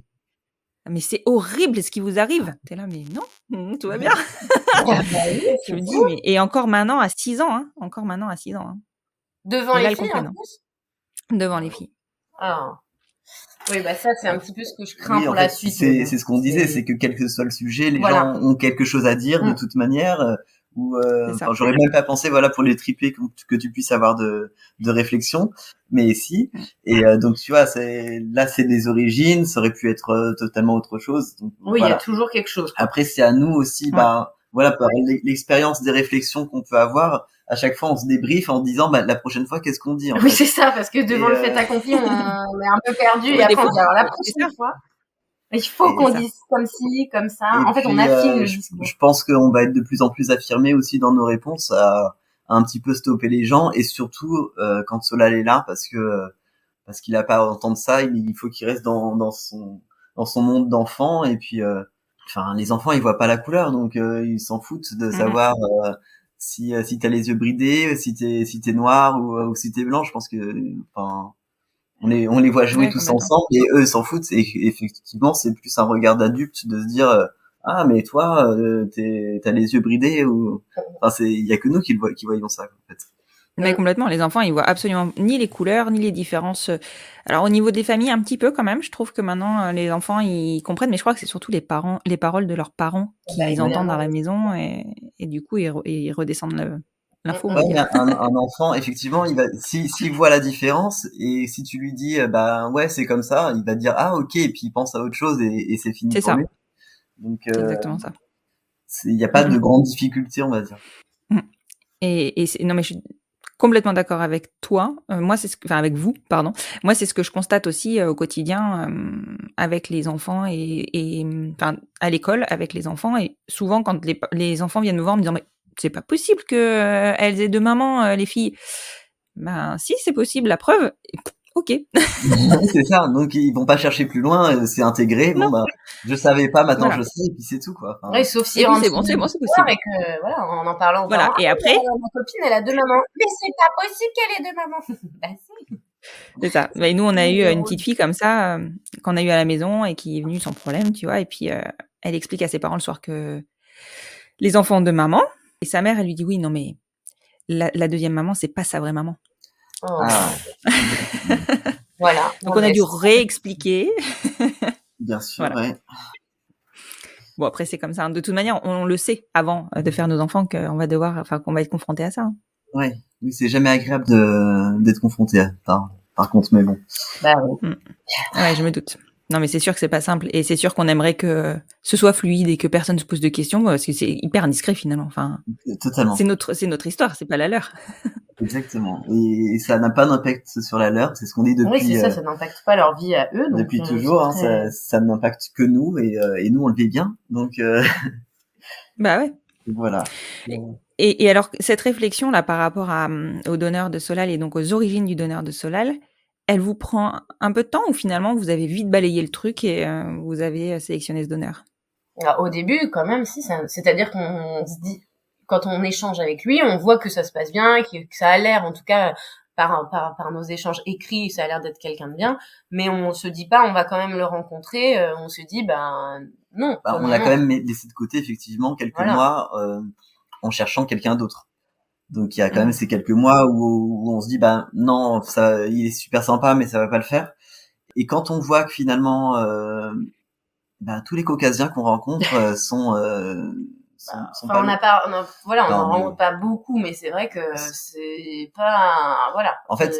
Mais c'est horrible ce qui vous arrive. T'es là, mais non, tout va bien. Je me dis, mais et encore maintenant à 6 ans, hein. Encore maintenant à 6 ans. Hein. Devant les filles, en plus ? Devant les filles. Ah. Oui, bah ça, c'est un petit peu ce que je crains pour la suite. C'est ce qu'on disait, c'est que quel que soit le sujet, les gens ont quelque chose à dire de toute manière. J'aurais même pas pensé, pour les triplés que tu puisses avoir de réflexion, mais si. Et donc tu vois, c'est des origines, ça aurait pu être totalement autre chose. Donc, il y a toujours quelque chose. Après, c'est à nous aussi, par l'expérience des réflexions qu'on peut avoir. À chaque fois, on se débriefe en disant, la prochaine fois, qu'est-ce qu'on dit, en fait. C'est ça, parce que devant le fait accompli, on est un peu perdu, et après, on dit, alors la prochaine fois, il faut qu'on dise comme ci, comme ça. Et en fait, on affine le discours. Je pense qu'on va être de plus en plus affirmé aussi dans nos réponses à un petit peu stopper les gens, et surtout, quand Solal est là, parce qu'il a pas à entendre ça, il faut qu'il reste dans son monde d'enfant, et puis, les enfants, ils voient pas la couleur, donc, ils s'en foutent de savoir, si t'as les yeux bridés, si t'es noir ou si t'es blanc. Je pense que on les voit jouer tous ensemble, et eux ils s'en foutent, et effectivement c'est plus un regard d'adulte de se dire mais toi t'as les yeux bridés, ou il y a que nous qui voyons ça, en fait. Mais complètement, les enfants, ils voient absolument ni les couleurs, ni les différences. Alors, au niveau des familles, un petit peu quand même. Je trouve que maintenant, les enfants, ils comprennent, mais je crois que c'est surtout les paroles de leurs parents qu'ils entendent dans la maison, et du coup, ils redescendent l'info. Un enfant, effectivement, s'il voit la différence, et si tu lui dis, c'est comme ça, il va dire, ok, et puis il pense à autre chose, et c'est fini pour lui. Donc, c'est exactement ça. Il n'y a pas de grande difficulté, on va dire. Non, mais je suis complètement d'accord avec toi. Moi, avec vous, pardon. Moi, c'est ce que je constate aussi au quotidien avec les enfants et à l'école avec les enfants. Et souvent, quand les enfants viennent me voir en me disant, mais c'est pas possible que elles aient deux mamans, les filles. Ben, si, c'est possible. La preuve, ok. C'est ça. Donc, ils vont pas chercher plus loin. C'est intégré. Non. Bon, je savais pas. Maintenant, je sais. Et puis c'est tout, quoi. Sauf si c'est bon, c'est possible. Et que, en parlant. Voilà. Et après. Ma copine, elle a deux mamans. Mais c'est pas possible qu'elle ait deux mamans. Si. C'est ça. Et nous, on a eu une petite fille comme ça qu'on a eu à la maison et qui est venue sans problème, tu vois. Et puis, elle explique à ses parents le soir que les enfants ont deux mamans. Et sa mère, elle lui dit, oui, non, mais la deuxième maman, c'est pas sa vraie maman. Oh. Voilà. Donc, on a dû réexpliquer. Bien sûr, voilà. Ouais. Bon, après, c'est comme ça. De toute manière, on le sait avant de faire nos enfants qu'on va qu'on va être confronté à ça. Ouais. Oui, c'est jamais agréable d'être confronté à ça, par contre, mais bon. Oui. Ouais, je me doute. Non, mais c'est sûr que c'est pas simple, et c'est sûr qu'on aimerait que ce soit fluide et que personne se pose de questions, parce que c'est hyper indiscret finalement. Totalement. C'est notre histoire, c'est pas la leur. Exactement. Et ça n'a pas d'impact sur la leur. C'est ce qu'on dit Oui, depuis, c'est ça n'impacte pas leur vie à eux. Donc, depuis toujours. Hein, ça n'impacte que nous et nous on le vit bien. Donc Bah ouais. voilà. Et alors, cette réflexion-là par rapport au donneur de Solal et donc aux origines du donneur de Solal, elle vous prend un peu de temps ou finalement vous avez vite balayé le truc et vous avez sélectionné ce donneur? Alors, au début, quand même, si, c'est-à-dire qu'on se dit, quand on échange avec lui, on voit que ça se passe bien, que ça a l'air, en tout cas, par nos échanges écrits, ça a l'air d'être quelqu'un de bien, mais on se dit pas, on va quand même le rencontrer, on se dit, non. On l'a quand même laissé de côté, effectivement, quelques mois, en cherchant quelqu'un d'autre. Donc, il y a quand même ces quelques mois où on se dit, non, ça, il est super sympa, mais ça va pas le faire. Et quand on voit que finalement, tous les Caucasiens qu'on rencontre sont on n'en rencontre pas beaucoup, mais c'est vrai que c'est pas, voilà. En fait,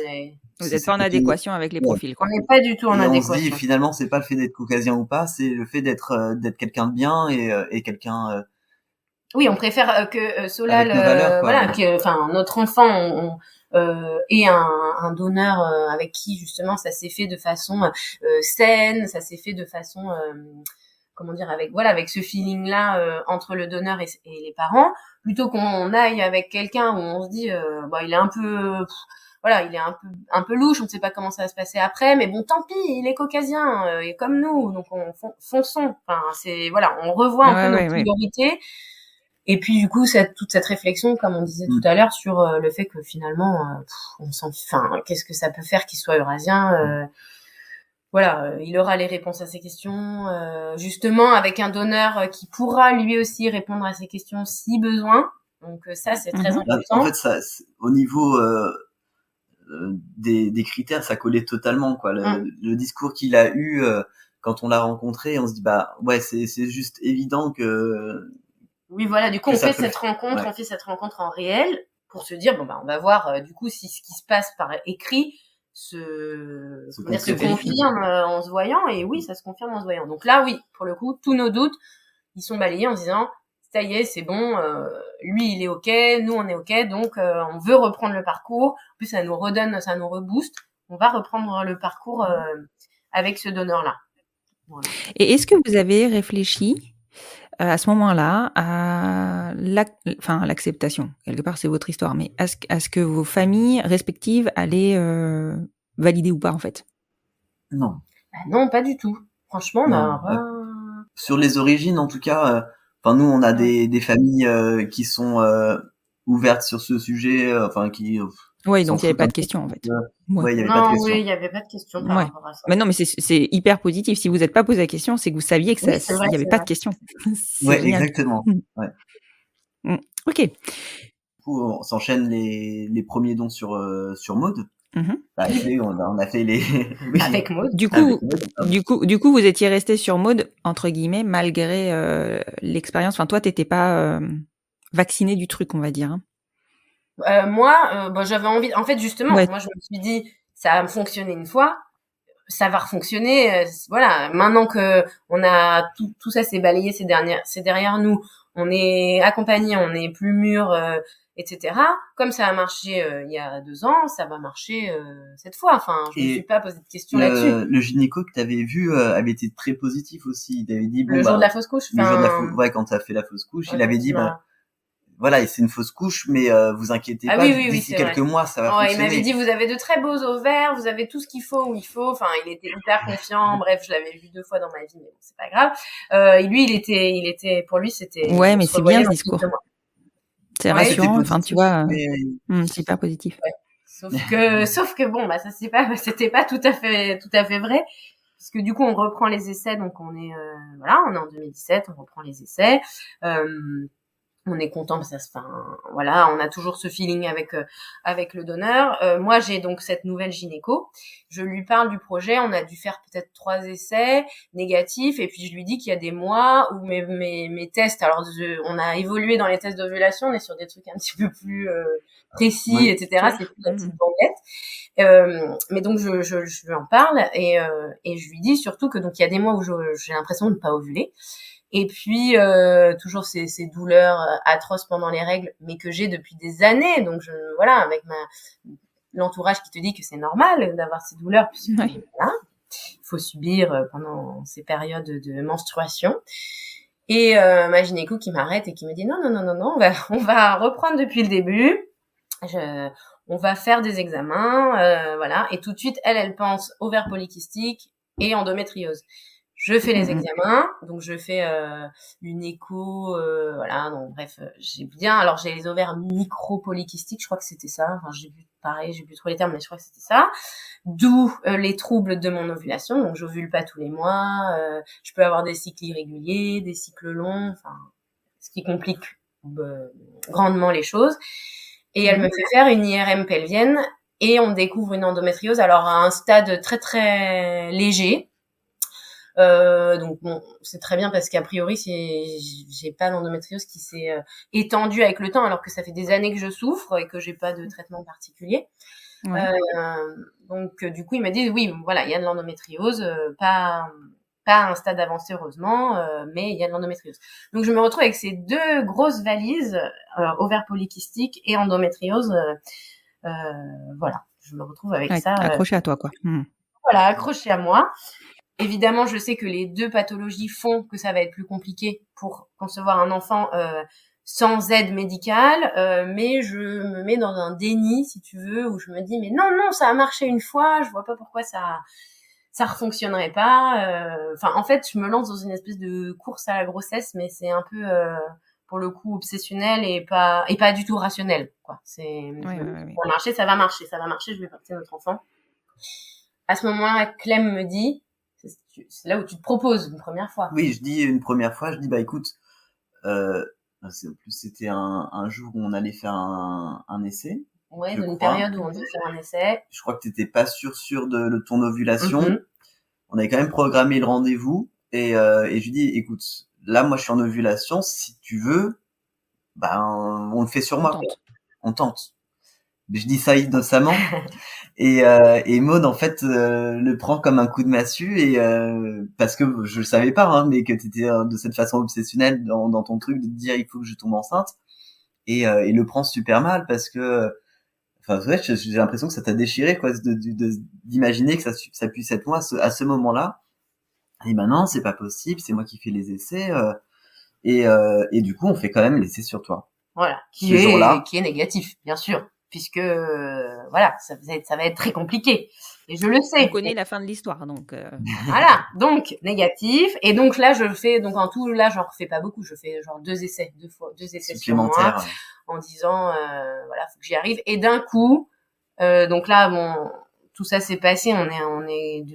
vous n'êtes pas en adéquation avec les profils, quoi. On n'est pas du tout en adéquation. On se dit, finalement, c'est pas le fait d'être caucasien ou pas, c'est le fait d'être quelqu'un de bien et quelqu'un. Oui, on préfère que Solal, notre enfant, et un donneur avec qui justement ça s'est fait de façon saine, ça s'est fait de façon avec ce feeling là entre le donneur et les parents, plutôt qu'on aille avec quelqu'un où on se dit il est un peu il est un peu louche, on ne sait pas comment ça va se passer après, mais bon, tant pis, il est caucasien et comme nous, donc fonçons. Enfin, on revoit un peu nos priorités. Et puis du coup, toute cette réflexion, comme on disait tout à l'heure, sur le fait que finalement, qu'est-ce que ça peut faire qu'il soit eurasien il aura les réponses à ces questions, justement avec un donneur qui pourra lui aussi répondre à ces questions si besoin. Donc ça, c'est très important. En fait, ça, au niveau des critères, ça collait totalement, quoi. Le discours qu'il a eu quand on l'a rencontré, on se dit c'est juste évident que. Oui, voilà. Du coup, on fait cette rencontre en réel pour se dire on va voir du coup si ce qui se passe par écrit se confirme en se voyant. Et oui, ça se confirme en se voyant. Donc là, oui, pour le coup, tous nos doutes, ils sont balayés en se disant ça y est, c'est bon, lui il est ok, nous on est ok, donc on veut reprendre le parcours. En plus, ça nous rebooste. On va reprendre le parcours avec ce donneur-là. Voilà. Et est-ce que vous avez réfléchi à ce moment-là à l'acceptation? Quelque part, c'est votre histoire, mais à ce que vos familles respectives allaient valider ou pas, en fait? Non. Non, pas du tout. Franchement, sur les origines, en tout cas, nous, on a des familles qui sont ouvertes sur ce sujet, qui. Oui, donc il n'y avait pas de question, en fait. Ouais, il n'y avait pas de question. Oui, il n'y avait pas de question par rapport à ça. Mais non, mais c'est hyper positif. Si vous n'êtes pas posé la question, c'est que vous saviez que il n'y avait pas de question. Oui, exactement. Ouais. Ok. Du coup, on s'enchaîne les premiers dons sur Maud. On a fait les. Oui. Avec Maud. Du coup, vous étiez resté sur Maud entre guillemets malgré l'expérience. Enfin, toi, t'étais pas vacciné du truc, on va dire. Moi, j'avais envie. En fait, justement, moi, je me suis dit, ça a fonctionné une fois, ça va refonctionner. Maintenant que on a tout ça s'est balayé, c'est derrière nous. On est accompagné, on est plus mûr, etc. Comme ça a marché il y a 2 ans, ça va marcher cette fois. Enfin, je me suis pas posé de questions là-dessus. Le gynéco que t'avais vu avait été très positif aussi. Il avait dit le jour de la fausse couche. Le jour de la fausse, quand t'as fait la fausse couche, il avait dit c'est une fausse couche, mais vous inquiétez pas, d'ici quelques mois, ça va fonctionner. Il m'avait dit, vous avez de très beaux ovaires, vous avez tout ce qu'il faut où il faut. Enfin, il était hyper confiant. Bref, je l'avais vu 2 fois dans ma vie, mais bon, c'est pas grave. Lui, il était, pour lui, c'était. Ouais, mais c'est bien ce discours. C'est rassurant. Enfin, tu vois, c'est hyper positif. Ouais. Sauf que bon, c'était pas tout à fait vrai. Parce que du coup, on reprend les essais, donc on est en 2017, on reprend les essais. On est content parce que on a toujours ce feeling avec le donneur. Moi, j'ai donc cette nouvelle gynéco. Je lui parle du projet. On a dû faire peut-être 3 essais négatifs, et puis je lui dis qu'il y a des mois où mes tests. Alors, on a évolué dans les tests d'ovulation. On est sur des trucs un petit peu plus précis, etc. C'est plus la petite banquette. Mais donc je lui en parle et je lui dis surtout que donc il y a des mois où j'ai l'impression de ne pas ovuler. Et puis toujours ces douleurs atroces pendant les règles, mais que j'ai depuis des années. Donc voilà, avec l'entourage qui te dit que c'est normal d'avoir ces douleurs, puisque voilà, il faut subir pendant ces périodes de menstruation. Et ma gynéco qui m'arrête et qui me dit non, on va reprendre depuis le début. On va faire des examens, voilà. Et tout de suite, elle pense ovaire polykystique et endométriose. Je fais les examens, donc je fais une écho, voilà. Donc bref, j'ai les ovaires micro-polykystiques, je crois que c'était ça. Enfin, j'ai plus trop les termes, mais je crois que c'était ça. D'où les troubles de mon ovulation. Donc j'ovule pas tous les mois. Je peux avoir des cycles irréguliers, des cycles longs, enfin, ce qui complique grandement les choses. Et elle me fait faire une IRM pelvienne et on découvre une endométriose. Alors à un stade très très léger. Donc bon, c'est très bien parce qu'a priori j'ai pas d'endométriose qui s'est étendue avec le temps, alors que ça fait des années que je souffre et que j'ai pas de traitement particulier. Donc du coup il m'a dit oui, voilà, il y a de l'endométriose, pas à un stade avancé heureusement, mais il y a de l'endométriose. Donc je me retrouve avec ces deux grosses valises, ovaire polykystique et endométriose. Voilà, je me retrouve avec ça accroché à toi, quoi. Voilà, accroché à moi. Évidemment, je sais que les deux pathologies font que ça va être plus compliqué pour concevoir un enfant sans aide médicale, mais je me mets dans un déni, si tu veux, où je me dis mais non, ça a marché une fois, je vois pas pourquoi ça refonctionnerait pas. Enfin, en fait, je me lance dans une espèce de course à la grossesse, mais c'est un peu pour le coup obsessionnel et pas du tout rationnel, quoi. Ça va marcher, je vais porter notre enfant. À ce moment-là, Clem me dit, c'est là où tu te proposes une première fois. Oui, je dis une première fois, je dis bah écoute, c'était un jour où on allait faire un essai. Ouais, une période où on devait faire un essai. Je crois que t'étais pas sûr de ton ovulation. On avait quand même programmé le rendez-vous et je lui dis écoute, là moi je suis en ovulation, si tu veux, on le fait sur moi. On tente. Mais je dis ça innocemment. Et Maud en fait le prend comme un coup de massue et parce que je le savais pas mais que t'étais de cette façon obsessionnelle dans ton truc de te dire il faut que je tombe enceinte et le prend super mal parce que enfin ouais, j'ai l'impression que ça t'a déchiré quoi d'imaginer que ça puisse être moi à ce moment-là. Et non, c'est pas possible, c'est moi qui fais les essais et du coup on fait quand même l'essai sur toi. Voilà, qui est négatif bien sûr. Puisque voilà, ça va être très compliqué. Et je le sais. On connaît la fin de l'histoire, donc. Voilà, donc négatif. Et donc là, je fais donc en tout là, j'en refais pas beaucoup. Je fais genre deux essais sur moi, en disant voilà, faut que j'y arrive. Et d'un coup, donc là, bon, tout ça s'est passé. On est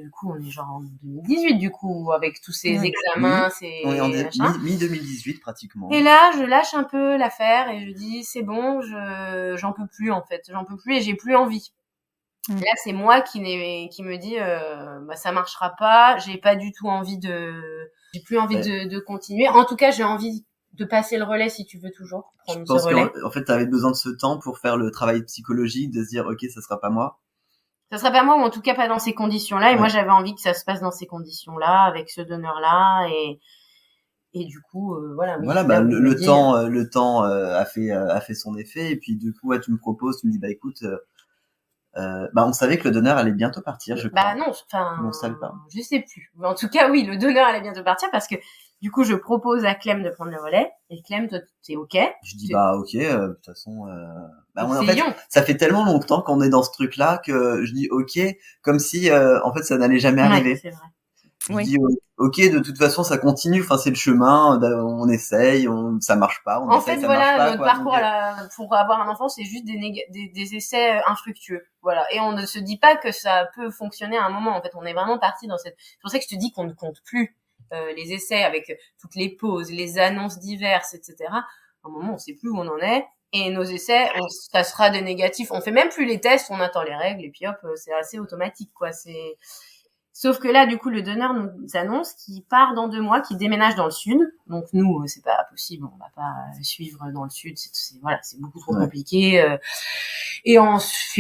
genre en 2018 du coup avec tous ces examens, on est en mi-2018 pratiquement. Et là, je lâche un peu l'affaire et je dis c'est bon, j'en peux plus en fait, et j'ai plus envie. Là, c'est moi qui me dit ça marchera pas, j'ai pas du tout envie j'ai plus envie de continuer. En tout cas, j'ai envie de passer le relais si tu veux toujours prendre ce relais. Je pense qu'en fait, tu avais besoin de ce temps pour faire le travail psychologique, de se dire OK, ça sera pas moi. Ça sera pas moi, ou en tout cas pas dans ces conditions-là. Et moi, j'avais envie que ça se passe dans ces conditions-là, avec ce donneur-là. Et du coup, voilà. Voilà, le temps a fait son effet. Et puis du coup, tu me proposes, tu me dis écoute, on savait que le donneur allait bientôt partir, je crois. Non, enfin, on savait pas. Je sais plus. Mais en tout cas, oui, le donneur allait bientôt partir parce que du coup, je propose à Clem de prendre le relais. Et Clem, toi, t'es OK. Je dis OK, de toute façon. En fait, ça fait tellement longtemps qu'on est dans ce truc-là que je dis OK, comme si en fait ça n'allait jamais arriver. C'est vrai. Je dis OK, de toute façon ça continue. Enfin, c'est le chemin. On essaye, ça marche pas. En fait, voilà, notre parcours pour avoir un enfant, c'est juste des essais infructueux. Voilà. Et on ne se dit pas que ça peut fonctionner à un moment. En fait, on est vraiment parti dans cette. C'est pour ça que je te dis qu'on ne compte plus les essais avec toutes les pauses, les annonces diverses, etc. À un moment, on sait plus où on en est. Et nos essais, ça sera des négatifs. On fait même plus les tests, on attend les règles et puis hop, c'est assez automatique, quoi. Sauf que là, du coup, le donneur nous annonce qu'il part dans 2 mois, qu'il déménage dans le sud. Donc nous, c'est pas possible, on va pas suivre dans le sud, c'est beaucoup trop compliqué. Et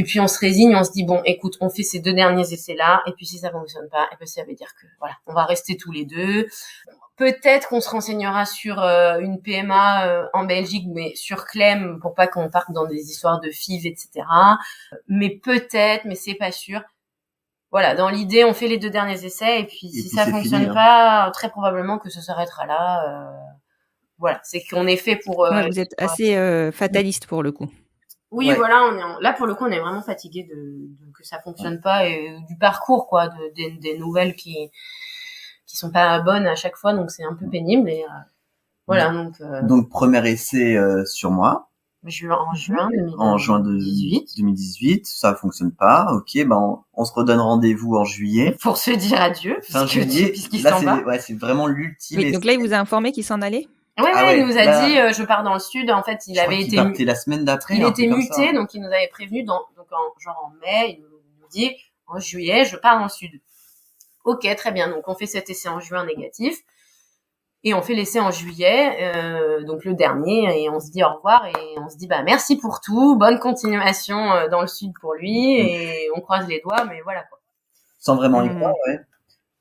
puis on se résigne, on se dit bon, écoute, on fait ces 2 derniers essais là, et puis si ça fonctionne pas, et puis ça veut dire que voilà, on va rester tous les deux. Peut-être qu'on se renseignera sur une PMA en Belgique, mais sur Clem, pour pas qu'on parte dans des histoires de FIV, etc. Mais peut-être, mais c'est pas sûr. Voilà, dans l'idée, on fait les 2 derniers essais, et puis si ça fonctionne fini, pas, très probablement que ça s'arrêtera là. Voilà, c'est qu'on est fait pour... vous êtes assez fataliste pour le coup. Oui, voilà, là pour le coup, on est vraiment fatigué de que ça fonctionne pas, et du parcours, quoi, des nouvelles qui sont pas bonnes à chaque fois, donc c'est un peu pénible, et voilà, Donc, premier essai sur moi. En juin 2018, ça fonctionne pas. Ok, on se redonne rendez-vous en juillet. Pour se dire adieu, fin juillet. puisqu'il Là, s'en va. c'est vraiment l'ultime. Oui, donc là, il vous a informé qu'il s'en allait. Ouais, il nous a dit je pars dans le sud. En fait, il avait été partait la semaine d'après. Il était muté, donc il nous avait prévenu en mai. Il nous dit en juillet, je pars dans le sud. Ok, très bien. Donc on fait cet essai en juin négatif. Et on fait l'essai en juillet, donc le dernier, et on se dit au revoir, et on se dit merci pour tout, bonne continuation dans le sud pour lui, et on croise les doigts, mais voilà quoi. Sans vraiment y croire, ouais.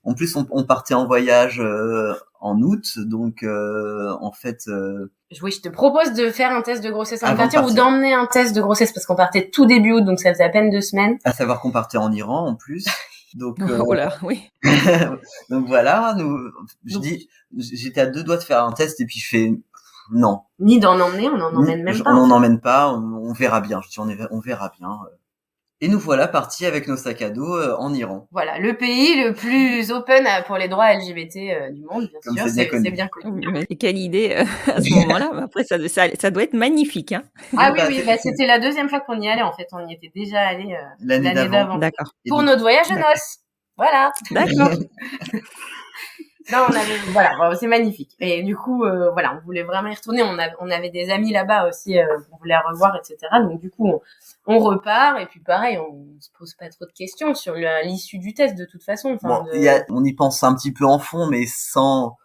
En plus, on partait en voyage en août, donc en fait... Oui, je te propose de faire un test de grossesse avant de partir, ou d'emmener un test de grossesse, parce qu'on partait tout début août, donc ça faisait à peine 2 semaines. À savoir qu'on partait en Iran en plus. Donc, oui. donc voilà, j'étais à 2 doigts de faire un test, et puis je fais non. Ni d'en emmener, on n'en emmène même pas. On n'en emmène pas, on verra bien. Je dis on verra bien. Et nous voilà partis avec nos sacs à dos en Iran. Voilà, le pays le plus open pour les droits LGBT du monde, bien Comme sûr, c'est bien connu. Mais quelle idée à ce moment-là. Après, ça doit être magnifique, hein. Ah oui, c'était la 2e fois qu'on y allait, en fait. On y était déjà allé l'année d'avant. D'accord. Pour notre voyage de noces. Voilà. D'accord. Non, c'est magnifique. Et du coup, on voulait vraiment y retourner. On avait des amis là-bas aussi qu'on voulait revoir, etc. Donc du coup, on repart, et puis pareil, on se pose pas trop de questions sur l'issue du test de toute façon. On y pense un petit peu en fond, mais sans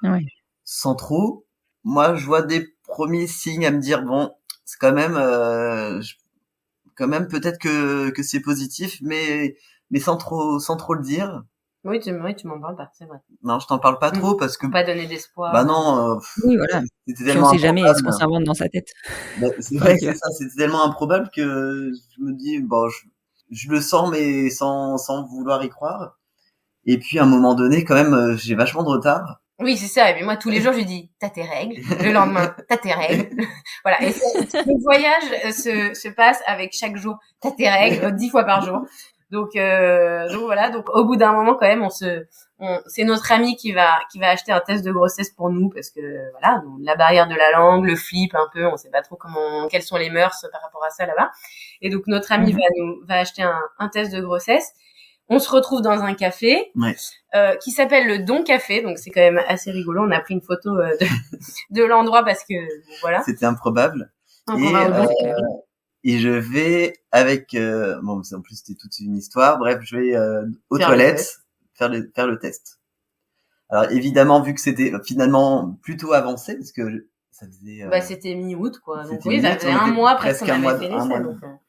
trop. Moi, je vois des premiers signes à me dire bon, c'est quand même peut-être que c'est positif, mais sans trop le dire. Oui, tu m'en parles pas, c'est vrai. Non, je t'en parle pas trop parce que... Pas donner d'espoir. Bah non. Oui, voilà. C'était tellement on sait jamais ce qu'on s'invente dans sa tête. C'est vrai que c'est ça, c'était tellement improbable que je me dis, je le sens, mais sans vouloir y croire. Et puis, à un moment donné, quand même, j'ai vachement de retard. Oui, c'est ça. Et puis moi, tous les jours, je lui dis, t'as tes règles. Le lendemain, t'as tes règles. Voilà. Et le voyage se passe avec chaque jour, t'as tes règles, 10 fois par jour. Donc voilà. Donc au bout d'un moment, quand même, c'est notre ami qui va acheter un test de grossesse pour nous, parce que voilà, donc, la barrière de la langue, le flip un peu, on sait pas trop quelles sont les mœurs par rapport à ça là-bas. Et donc notre ami va acheter un test de grossesse. On se retrouve dans un café qui s'appelle le Don Café, donc c'est quand même assez rigolo. On a pris une photo de l'endroit parce que voilà. C'était improbable. Et je vais avec en plus c'était toute une histoire. Bref, je vais aux toilettes faire le test. Alors évidemment, vu que c'était finalement plutôt avancé, parce que ça faisait c'était mi-août quoi. Donc oui, ça faisait un mois presque qu'on avait fait l'essai.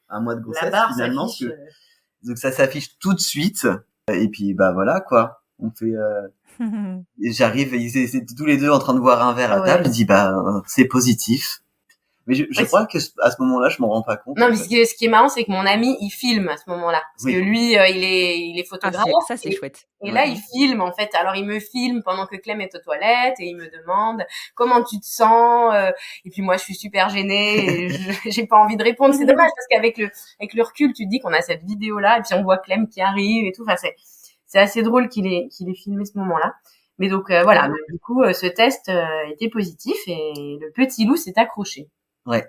Un mois de grossesse finalement. Donc ça s'affiche tout de suite. Et puis voilà quoi. On fait. J'arrive, ils étaient tous les deux en train de boire un verre à table. Je dis c'est positif. Mais je crois que à ce moment-là, je m'en rends pas compte. Non, mais ce qui est marrant, c'est que mon ami, il filme à ce moment-là. Parce que lui, il est photographe. Ça, c'est chouette. Et là, il filme, en fait. Alors, il me filme pendant que Clem est aux toilettes, et il me demande comment tu te sens. Et puis moi, je suis super gênée, et j'ai pas envie de répondre. C'est dommage, parce qu'avec le recul, tu te dis qu'on a cette vidéo-là, et puis on voit Clem qui arrive et tout. Enfin, c'est assez drôle qu'il ait filmé ce moment-là. Mais donc, voilà. Du coup, ce test était positif, et le petit loup s'est accroché. Ouais.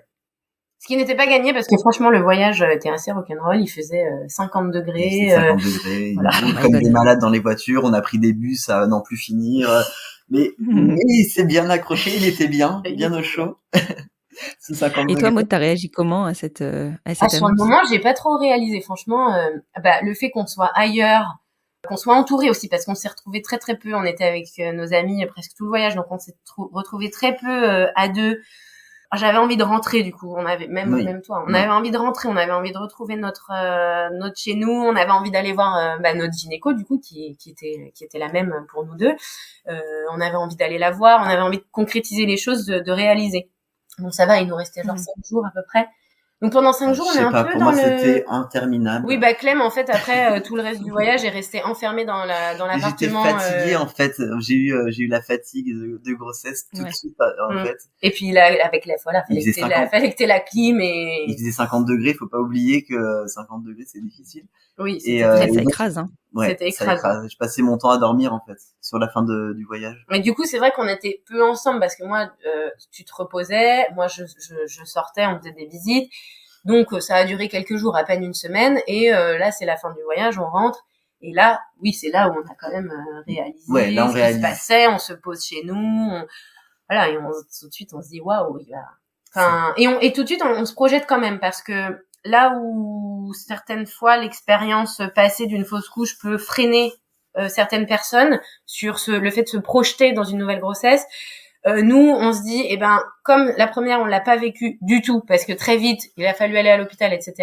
Ce qui n'était pas gagné, parce que franchement, le voyage était assez rock'n'roll. Il faisait 50 degrés. 50 degrés. Voilà. Comme des malades dans les voitures. On a pris des bus à n'en plus finir. Mais il s'est bien accroché. Il était bien au chaud. Et toi, Maud, t'as réagi comment à cette annonce ? Sur le moment, j'ai pas trop réalisé. Franchement, le fait qu'on soit ailleurs, qu'on soit entouré aussi, parce qu'on s'est retrouvés très très peu. On était avec nos amis presque tout le voyage, donc on s'est retrouvés très peu à deux. J'avais envie de rentrer, du coup. On avait même toi, on avait envie de rentrer, on avait envie de retrouver notre chez nous, on avait envie d'aller voir notre gynéco, du coup, qui était la même pour nous deux. On avait envie d'aller la voir, on avait envie de concrétiser les choses, de réaliser. Donc ça va, il nous restait genre 5 jours à peu près. Donc pendant 5 jours, on est un peu pour dans moi, c'était interminable. Oui, Clem, en fait, après tout le reste du voyage, est resté enfermé dans l'appartement. J'étais fatiguée, en fait. J'ai eu la fatigue de grossesse tout de suite, en fait. Et puis là, avec fallait que t'aies la clim et. Il faisait 50 degrés. Faut pas oublier que 50 degrés, c'est difficile. Oui, ça écrase, hein. Ouais, c'était écrasant. Je passais mon temps à dormir, en fait, sur la fin du voyage. Mais du coup, c'est vrai qu'on était peu ensemble parce que moi, tu te reposais, moi je sortais, on faisait des visites. Donc ça a duré quelques jours, à peine une semaine, et là c'est la fin du voyage, on rentre, et là, oui, c'est là où on a quand même réalisé ce qui se passait, on se pose chez nous, voilà, et tout de suite on se dit waouh, et tout de suite on se projette quand même, parce que là où certaines fois l'expérience passée d'une fausse couche peut freiner certaines personnes sur le fait de se projeter dans une nouvelle grossesse, nous, on se dit, comme la première, on l'a pas vécu du tout, parce que très vite, il a fallu aller à l'hôpital, etc.,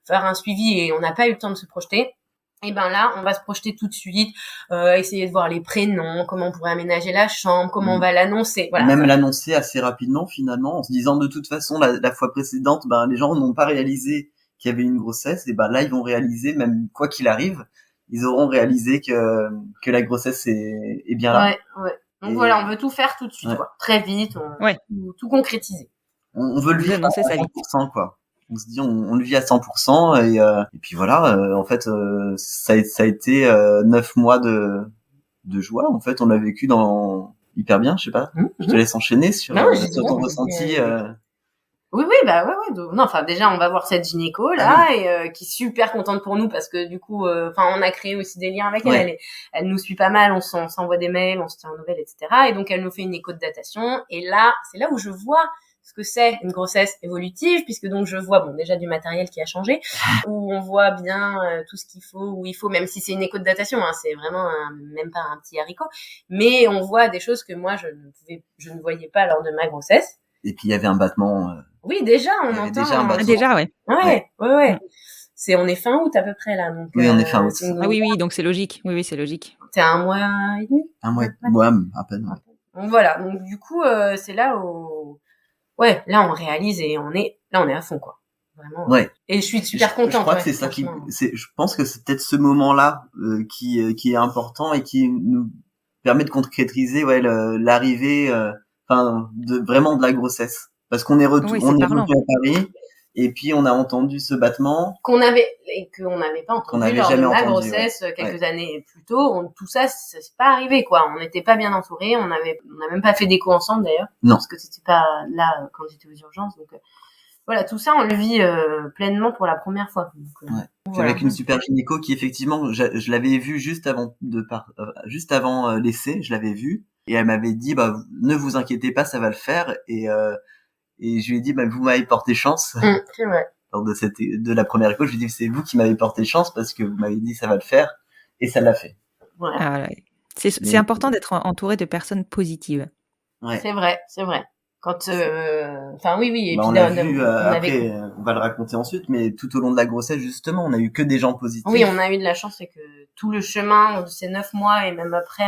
faire un suivi, et on n'a pas eu le temps de se projeter. Là, on va se projeter tout de suite, essayer de voir les prénoms, comment on pourrait aménager la chambre, comment on va l'annoncer. Voilà. Même l'annoncer assez rapidement, finalement, en se disant de toute façon, la fois précédente, les gens n'ont pas réalisé qu'il y avait une grossesse, et là, ils vont réaliser, même quoi qu'il arrive, ils auront réalisé que la grossesse est bien là. Ouais. Donc voilà, on veut tout faire tout de suite, quoi. Très vite, tout concrétiser. On veut le vivre à 100%, quoi. On se dit, on le vit à 100%, et puis voilà, en fait, ça a été 9 mois de joie. En fait, on l'a vécu hyper bien, je sais pas. Je te laisse enchaîner sur ton ressenti. Oui, ouais. Non, enfin, déjà, on va voir cette gynéco, là, et qui est super contente pour nous, parce que, du coup, on a créé aussi des liens avec elle. Elle nous suit pas mal, on s'envoie des mails, on se tient aux nouvelles, etc. Et donc, elle nous fait une écho de datation. Et là, c'est là où je vois ce que c'est une grossesse évolutive, puisque donc je vois, déjà du matériel qui a changé, où on voit bien tout ce qu'il faut, où il faut, même si c'est une écho de datation, c'est vraiment même pas un petit haricot, mais on voit des choses que moi, je ne voyais pas lors de ma grossesse. Et puis il y avait un battement. Oui, déjà, on entend. Déjà, ouais. Ouais. On est fin août à peu près là. Donc, oui, on est fin août. Oui, donc c'est logique. Oui, c'est logique. C'est 1 mois et demi. 1 mois, ouais, à peine. Ouais. Donc voilà. Donc du coup, c'est là où, là on réalise et on est à fond, quoi. Vraiment. Ouais. Et je suis super contente. Je crois que c'est ça je pense que c'est peut-être ce moment-là qui est important et qui nous permet de concrétiser l'arrivée vraiment de la grossesse, parce qu'on est revenu à Paris et puis on a entendu ce battement qu'on n'avait pas entendu lors de ma grossesse quelques années plus tôt. Tout ça c'est pas arrivé, quoi. On n'était pas bien entourés, on n'a même pas fait d'écho ensemble d'ailleurs, parce que c'était pas là quand j'étais aux urgences. Donc voilà, tout ça on le vit pleinement pour la première fois. Donc, voilà. Avec une super gynéco qui, effectivement, je l'avais vue juste avant l'essai, je l'avais vue, et elle m'avait dit ne vous inquiétez pas, ça va le faire, et je lui ai dit vous m'avez porté chance. C'est vrai. Lors de la première écho, je lui ai dit c'est vous qui m'avez porté chance, parce que vous m'avez dit ça va le faire, et ça l'a fait. Voilà. C'est important d'être entouré de personnes positives. Ouais. C'est vrai. Quand, oui. Et puis on l'a vu après, on va le raconter ensuite, mais tout au long de la grossesse, justement, on a eu que des gens positifs. Oui, on a eu de la chance, c'est que tout le chemin de ces 9 mois et même après,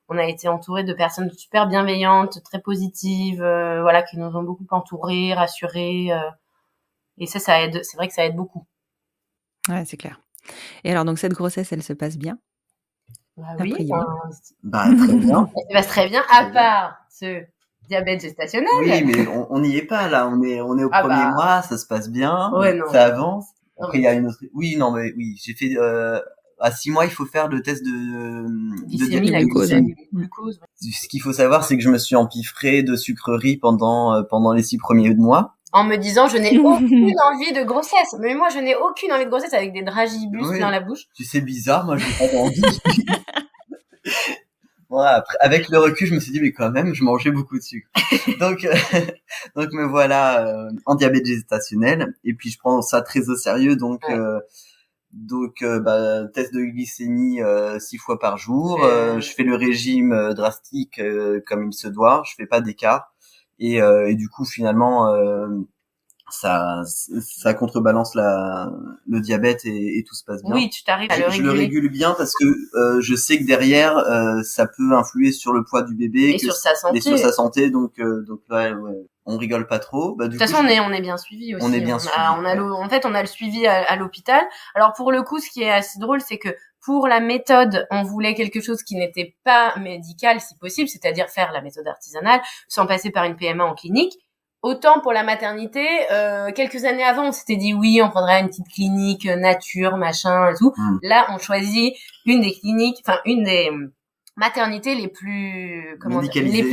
on a été entouré de personnes super bienveillantes, très positives, qui nous ont beaucoup entourés, rassurés, et ça aide. C'est vrai que ça aide beaucoup. Ouais, c'est clair. Et alors, donc cette grossesse, elle se passe bien? Oui. Très bien. Elle se passe très bien, à part ce diabète gestationnel. Oui, mais on n'y est pas là. On est au premier mois, ça se passe bien, ça avance. Après, il y a une autre. Oui, j'ai fait à 6 mois, il faut faire le test de glucose. Ce qu'il faut savoir, c'est que je me suis empiffré de sucreries pendant les 6 premiers mois. En me disant, je n'ai aucune envie de grossesse. Mais moi, je n'ai aucune envie de grossesse, avec des dragibus dans la bouche. C'est bizarre, moi, j'ai pas envie. Après, avec le recul, je me suis dit, mais quand même, je mangeais beaucoup de sucre. Donc me voilà en diabète gestationnel. Et puis, je prends ça très au sérieux. Donc Donc test de glycémie 6 fois par jour. Je fais le régime drastique comme il se doit. Je fais pas d'écart. Et du coup finalement ça contrebalance le diabète et tout se passe bien. Oui, tu t'arrives à le réguler. Je le régule bien parce que je sais que derrière ça peut influer sur le poids du bébé et sur sa santé. Donc là on rigole pas trop. De toute façon, on est bien suivi aussi. On est bien suivi. En fait, on a le suivi à l'hôpital. Alors pour le coup, ce qui est assez drôle, c'est que pour la méthode, on voulait quelque chose qui n'était pas médical, si possible, c'est-à-dire faire la méthode artisanale sans passer par une PMA en clinique. Autant pour la maternité, quelques années avant, on s'était dit oui, on prendrait une petite clinique nature, machin et tout. Là, on choisit une des maternités les plus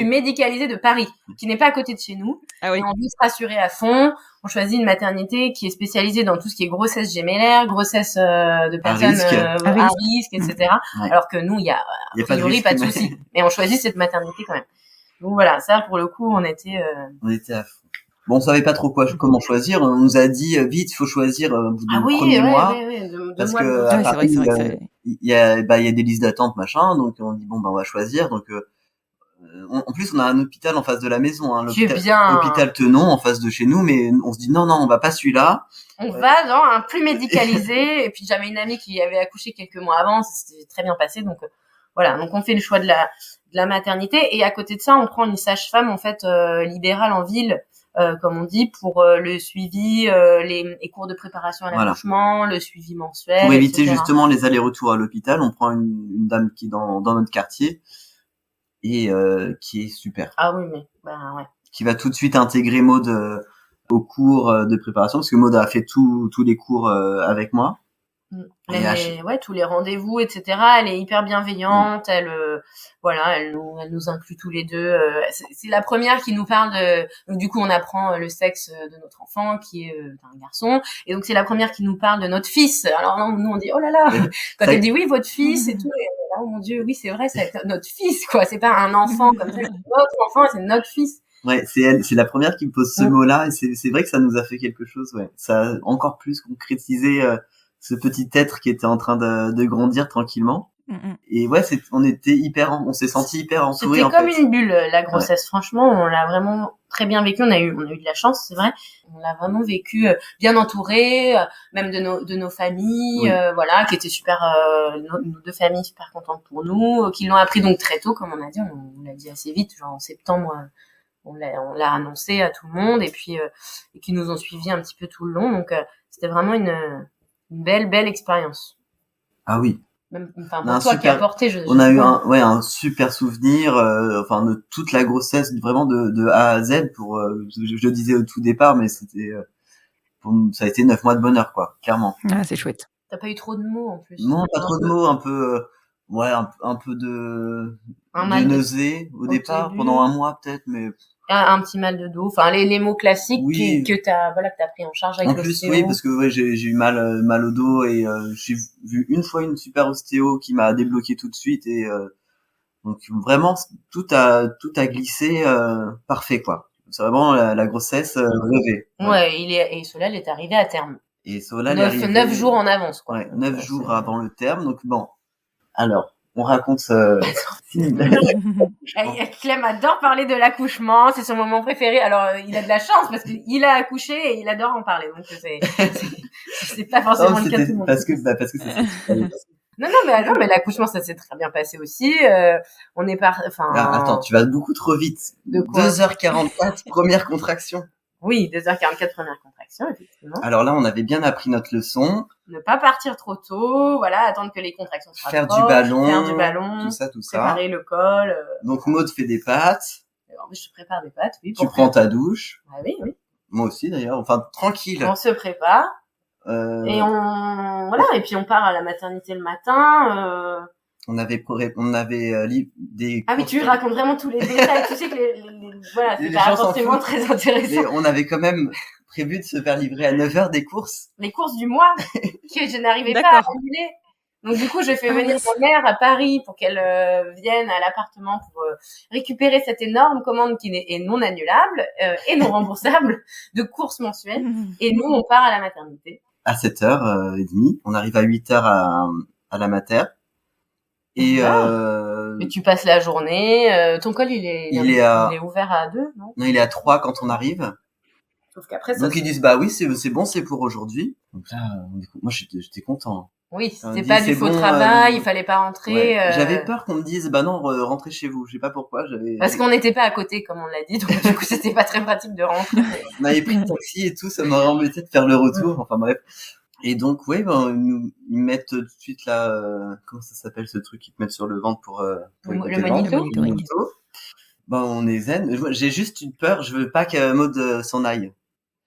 médicalisées de Paris, qui n'est pas à côté de chez nous. Ah oui. Et on veut se rassurer à fond. On choisit une maternité qui est spécialisée dans tout ce qui est grossesse gémellaire, grossesse de personnes à risque, etc. Ouais. Alors que nous, il y a a priori pas de souci. Mais on choisit cette maternité quand même. Donc voilà, ça pour le coup, on était à fond. Bon, on savait pas trop comment choisir. On nous a dit vite, il faut choisir au bout du premier mois. Parce que à Paris, il y a des listes d'attente, machin. Donc on dit bon, on va choisir. Donc en plus, on a un hôpital en face de la maison, hein, l'hôpital Tenon en face de chez nous. Mais on se dit non, on va pas celui-là. On va dans un plus médicalisé. Et puis j'avais une amie qui avait accouché quelques mois avant, ça s'était très bien passé. Donc voilà, donc on fait le choix de la maternité. Et à côté de ça, on prend une sage-femme en fait libérale en ville. Comme on dit, pour le suivi, les cours de préparation à l'accouchement, le suivi mensuel, pour éviter etc. justement les allers-retours à l'hôpital. On prend une dame qui est dans notre quartier et qui est super. Ah oui, mais ouais. Qui va tout de suite intégrer Maud aux cours de préparation, parce que Maud a fait tous les cours avec moi. Tous les rendez-vous, etc. Elle est hyper bienveillante. Elle nous inclut tous les deux. C'est la première qui nous parle donc du coup on apprend le sexe de notre enfant qui est un garçon, et donc c'est la première qui nous parle de notre fils. Alors nous on dit oh là là, quand elle dit oui votre fils et tout, et là oh mon dieu oui c'est vrai c'est notre fils quoi, c'est pas un enfant comme ça, c'est notre enfant, c'est notre fils. Ouais, c'est la première qui me pose ce mot-là, et c'est vrai que ça nous a fait quelque chose. Ouais, ça a encore plus concrétisé ce petit être qui était en train de grandir tranquillement. Et ouais, on s'est senti hyper entouré. C'était comme une bulle, la grossesse. Ouais. Franchement, on l'a vraiment très bien vécu. On a eu de la chance, c'est vrai. On l'a vraiment vécu bien entouré, même de nos familles, qui étaient super, nos deux familles super contentes pour nous, qui l'ont appris donc très tôt, comme on a dit. On l'a dit assez vite, genre en septembre. On l'a annoncé à tout le monde, et puis et qui nous ont suivis un petit peu tout le long. Donc c'était vraiment une belle expérience. Ah oui. Même, pour toi qui a porté, on a eu un super souvenir, de toute la grossesse, vraiment de A à Z. Je le disais au tout départ, mais ça a été 9 mois de bonheur, quoi, clairement. Ah, c'est chouette. T'as pas eu trop de mots en plus. Non, pas trop de mots, un peu, un peu de nausée au départ, début. Pendant un mois peut-être, mais un petit mal de dos, enfin les mots classiques que t'as pris en charge avec l'ostéo. Oui, parce que j'ai eu mal au dos, et j'ai vu une fois une super ostéo qui m'a débloqué tout de suite, et donc vraiment tout a glissé parfait, quoi. C'est vraiment la grossesse rêvée. Et Solal est arrivé à terme. Et Solal 9 jours en avance, quoi. Ouais, 9 jours avant le terme. Donc bon, alors on raconte Clem adore parler de l'accouchement, c'est son moment préféré. Alors il a de la chance parce qu'il a accouché et il adore en parler. Donc c'est pas forcément le cas de tout le monde. Parce que c'est Non, mais l'accouchement ça s'est très bien passé aussi. On est attends, tu vas beaucoup trop vite. De quoi? 2h44 première contraction. Oui, 2h44 première contraction, effectivement. Alors là, on avait bien appris notre leçon. Ne pas partir trop tôt, attendre que les contractions soient faire du ballon, tout ça. Préparer le col. Donc Maud fait des pâtes. Alors, je prépare des pâtes, oui. Tu prends ta douche. Ah oui. Moi aussi d'ailleurs, tranquille. On se prépare. Et et puis on part à la maternité le matin. On avait des. Ah oui, tu racontes vraiment tous les détails. Tu sais que c'est pas forcément très intéressant. Mais on avait quand même prévu de se faire livrer à 9h des courses. Les courses du mois que je n'arrivais pas à annuler. Donc du coup, je fais venir ma mère à Paris pour qu'elle vienne à l'appartement pour récupérer cette énorme commande qui est non annulable et non remboursable de courses mensuelles. Et nous, on part à la maternité. à 7h30. On arrive à 8h à la mater. Et Et tu passes la journée. Ton col, il est ouvert à 2, non? Non, il est à 3 quand on arrive. Sauf qu'après, donc ils disent oui, c'est bon, c'est pour aujourd'hui. Donc là, moi j'étais content. Oui, c'était pas du faux travail, il fallait pas rentrer. Ouais. J'avais peur qu'on me dise non, rentrez chez vous. Je sais pas pourquoi. Parce qu'on n'était pas à côté, comme on l'a dit, donc du coup c'était pas très pratique de rentrer. On avait pris le taxi et tout, ça m'aurait embêté de faire le retour. Enfin bref. Et donc ils mettent tout de suite là, comment ça s'appelle ce truc qu'ils te mettent sur le ventre pour le monito. On est zen. J'ai juste une peur, je veux pas que Maud s'en aille.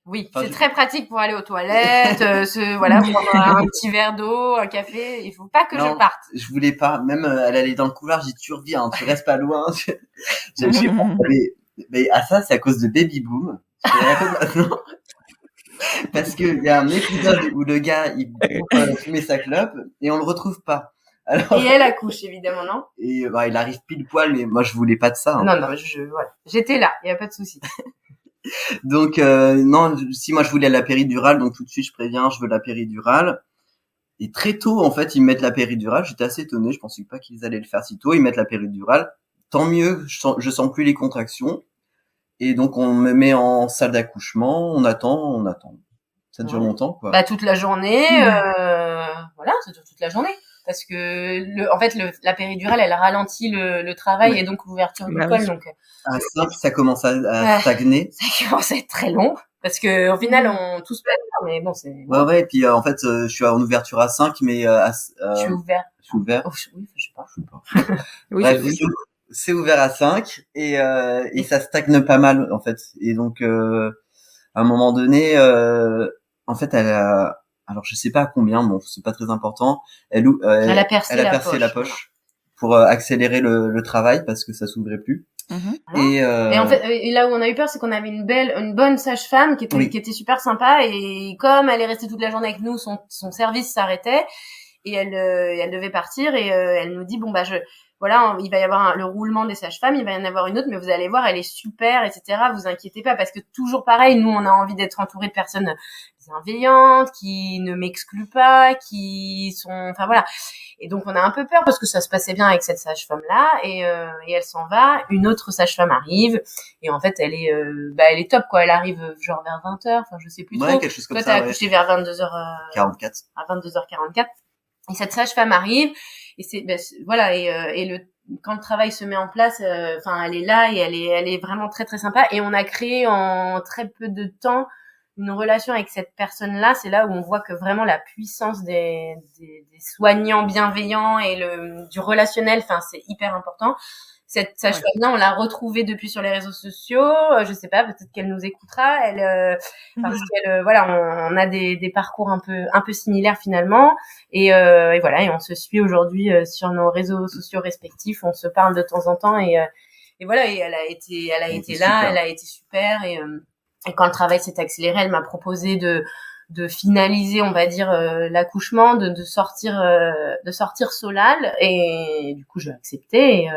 Oui, c'est très pratique pour aller aux toilettes, prendre un petit verre d'eau, un café. Il faut pas que je parte. Je voulais pas. Même elle allait dans le couloir, j'ai dit tu reviens, tu restes pas loin. Mais à ça, c'est à cause de Baby Boom. Parce que il y a un épisode où le gars il fumait sa clope et on le retrouve pas. Alors, et elle accouche évidemment, non? Et il arrive pile poil, mais moi je voulais pas de ça. Hein. Non, j'étais là, il y a pas de souci. Donc non, si moi je voulais la péridurale, donc tout de suite je préviens, je veux la péridurale. Et très tôt en fait ils mettent la péridurale. J'étais assez étonné, je pensais pas qu'ils allaient le faire si tôt. Ils mettent la péridurale. Tant mieux, je sens plus les contractions. Et donc on me met en salle d'accouchement, on attend. Ça dure longtemps quoi. Toute la journée, ça dure toute la journée. Parce que la péridurale elle ralentit le travail et donc l'ouverture du col. Donc à 5 ça commence à stagner. Ça commence à être très long parce que au final on tous pas mais bon c'est. Ouais et puis en fait je suis en ouverture à 5 mais je suis ouvert. Je suis ouvert. Oh, oui, je sais pas. Oui, bref, c'est ouvert à 5 et ça stagne pas mal en fait. Et donc à un moment donné en fait elle a alors je sais pas à combien, bon c'est pas très important. Elle a percé la poche pour accélérer le travail parce que ça s'ouvrait plus. Et en fait là où on a eu peur c'est qu'on avait une bonne sage-femme qui était super sympa et comme elle est restée toute la journée avec nous, son service s'arrêtait et elle devait partir et elle nous dit il va y avoir le roulement des sages-femmes, il va y en avoir une autre, mais vous allez voir, elle est super, etc. Vous inquiétez pas, parce que toujours pareil, nous, on a envie d'être entourés de personnes bienveillantes, qui ne m'excluent pas, qui sont, Et donc, on a un peu peur parce que ça se passait bien avec cette sage-femme-là, et elle s'en va. Une autre sage-femme arrive, et en fait, elle est top, quoi. Elle arrive genre vers 20h, je sais plus trop. Quelque chose comme ça. Toi, t'as accouché vers 22h44. À 22h44. Et cette sage-femme arrive, et quand le travail se met en place, elle est là et elle est vraiment très très sympa. Et on a créé en très peu de temps une relation avec cette personne-là. C'est là où on voit que vraiment la puissance des soignants bienveillants et du relationnel, c'est hyper important. Cette sage-femme-là, on l'a retrouvée depuis sur les réseaux sociaux. Je sais pas, peut-être qu'elle nous écoutera. Parce qu'elle, on a des parcours un peu similaires finalement. Et on se suit aujourd'hui sur nos réseaux sociaux respectifs. On se parle de temps en temps et elle a été là, elle a été super. Et quand le travail s'est accéléré, elle m'a proposé de finaliser, on va dire, l'accouchement, de sortir Solal. Et du coup, j'ai accepté.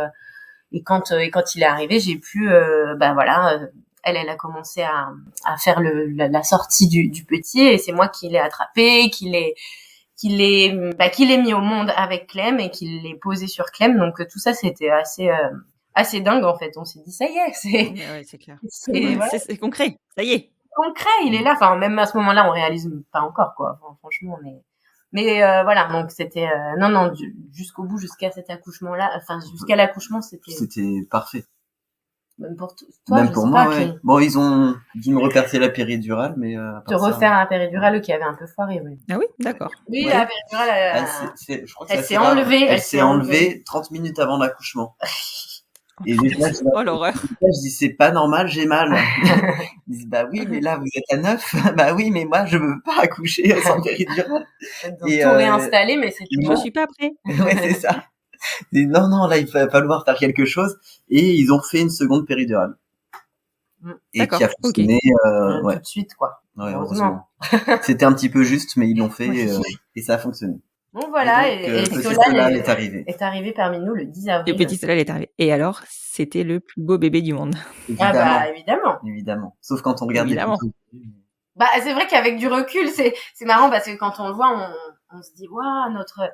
Et quand il est arrivé, j'ai pu, elle a commencé à faire la sortie du petit et c'est moi qui l'ai attrapé, qui l'ai mis au monde avec Clem et qui l'ai posé sur Clem. Donc tout ça, c'était assez dingue en fait. On s'est dit ça y est, c'est clair. C'est concret, ça y est. Concret, il est là. Enfin, même à ce moment-là, on réalise pas encore quoi. Enfin, franchement, mais donc c'était jusqu'au bout, jusqu'à cet accouchement-là, jusqu'à l'accouchement, c'était parfait. Même pour toi, même pour moi, ouais. Bon, ils ont dû me repercer la péridurale, mais refaire la péridurale qui avait un peu foiré, oui. Ah oui, d'accord. Oui, la péridurale, je crois que elle s'est enlevée. Elle s'est enlevée 30 minutes avant l'accouchement. Et oh l'horreur. Je dis c'est pas normal, j'ai mal. Ils disent oui mais là vous êtes à 9. Oui mais moi je veux pas accoucher sans péridurale. Donc tout réinstaller mais je suis pas prêt. Ouais c'est ça. Non là il va falloir faire quelque chose et ils ont fait une seconde péridurale. Et qui a fonctionné tout de suite quoi. Ouais, heureusement. C'était un petit peu juste mais ils l'ont fait et ça a fonctionné. Bon voilà, et Solal est arrivé. Est arrivé parmi nous le 10 avril. Le petit Solal est arrivé. Et alors, c'était le plus beau bébé du monde. Évidemment. Évidemment. Sauf quand on regarde les photos. Bah, c'est vrai qu'avec du recul, c'est marrant parce que quand on le voit, on se dit, waouh, notre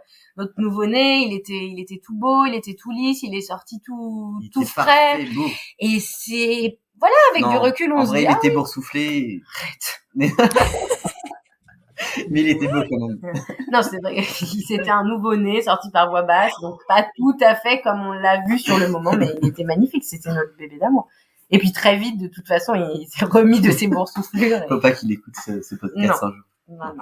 nouveau-né, il était tout beau, il était tout lisse, il est sorti tout frais. Parfait, beau. Et c'est, voilà, avec du recul, on se dit, il était boursouflé. Arrête. Mais il était beau quand même. Non, c'est vrai. C'était un nouveau-né sorti par voie basse, donc pas tout à fait comme on l'a vu sur le moment, mais il était magnifique. C'était notre bébé d'amour. Et puis très vite, de toute façon, il s'est remis de ses boursouflures. Faut pas qu'il écoute ce podcast un jour. Non.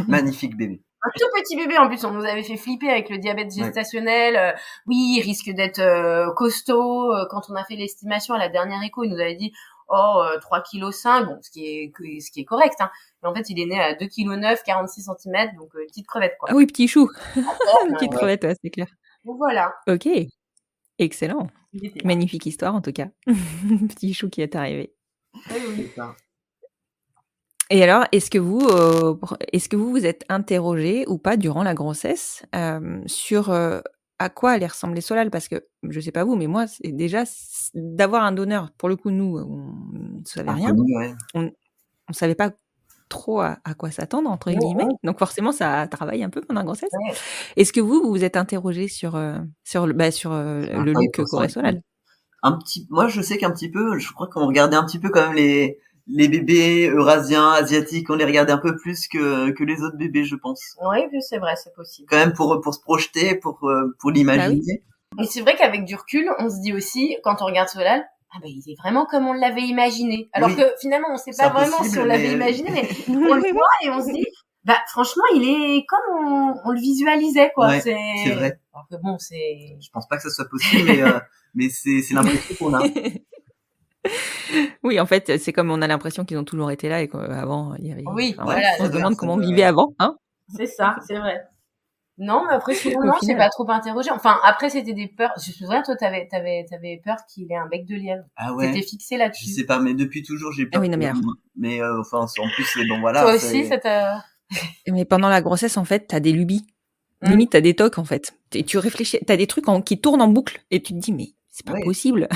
Magnifique bébé. Un tout petit bébé, en plus, on nous avait fait flipper avec le diabète gestationnel. Oui, il risque d'être costaud. Quand on a fait l'estimation à la dernière écho, il nous avait dit 3,5 kg, bon, ce qui est correct, hein. Mais en fait, il est né à 2,9 kg, 46 cm, donc petite crevette, quoi. Ah oui, petit chou. Petite crevette, ouais, c'est clair. Donc voilà. Ok, excellent. Magnifique histoire, en tout cas. Petit chou qui est arrivé. Oui. Et alors, est-ce que vous vous êtes interrogé ou pas durant la grossesse sur à quoi allait ressembler Solal? Parce que, je sais pas vous, mais moi, c'est déjà d'avoir un donneur. Pour le coup, nous, on ne savait rien. Ouais. On savait pas trop à quoi s'attendre, entre guillemets. Donc forcément, ça travaille un peu pendant la grossesse. Ouais. Est-ce que vous vous êtes interrogé sur le look qu'aurait Solal? Moi, je sais qu'un petit peu, je crois qu'on regardait un petit peu quand même les bébés eurasiens, asiatiques, on les regardait un peu plus que les autres bébés, je pense. Oui, c'est vrai, c'est possible. Quand même pour se projeter, pour l'imaginer. Bah oui. Et c'est vrai qu'avec du recul, on se dit aussi, quand on regarde Solal, il est vraiment comme on l'avait imaginé. Alors que finalement, on sait pas vraiment si on l'avait imaginé, mais on le voit et on se dit, franchement, il est comme on le visualisait, quoi. Ouais, c'est vrai. Alors que bon, c'est... Je pense pas que ça soit possible, mais c'est l'impression qu'on a. Oui, en fait, c'est comme on a l'impression qu'ils ont toujours été là et qu'avant, il y avait... Oui, voilà, on se demande comment on vivait vivait avant, hein. C'est ça, c'est vrai. Non, mais après, sinon, c'est pas trop interrogé. Enfin, après, c'était des peurs. Je me souviens, toi, t'avais peur qu'il ait un bec de lièvre. Ah ouais. T'étais fixé là-dessus. Je sais pas, mais depuis toujours, j'ai peur. Ah oui, non, mais alors. Mais enfin, en plus, bon, voilà. Toi aussi, ça t'a... Mais pendant la grossesse, en fait, t'as des lubies. Limite, t'as des tocs, en fait. Tu réfléchis, t'as des trucs qui tournent en boucle et tu te dis, mais c'est pas possible.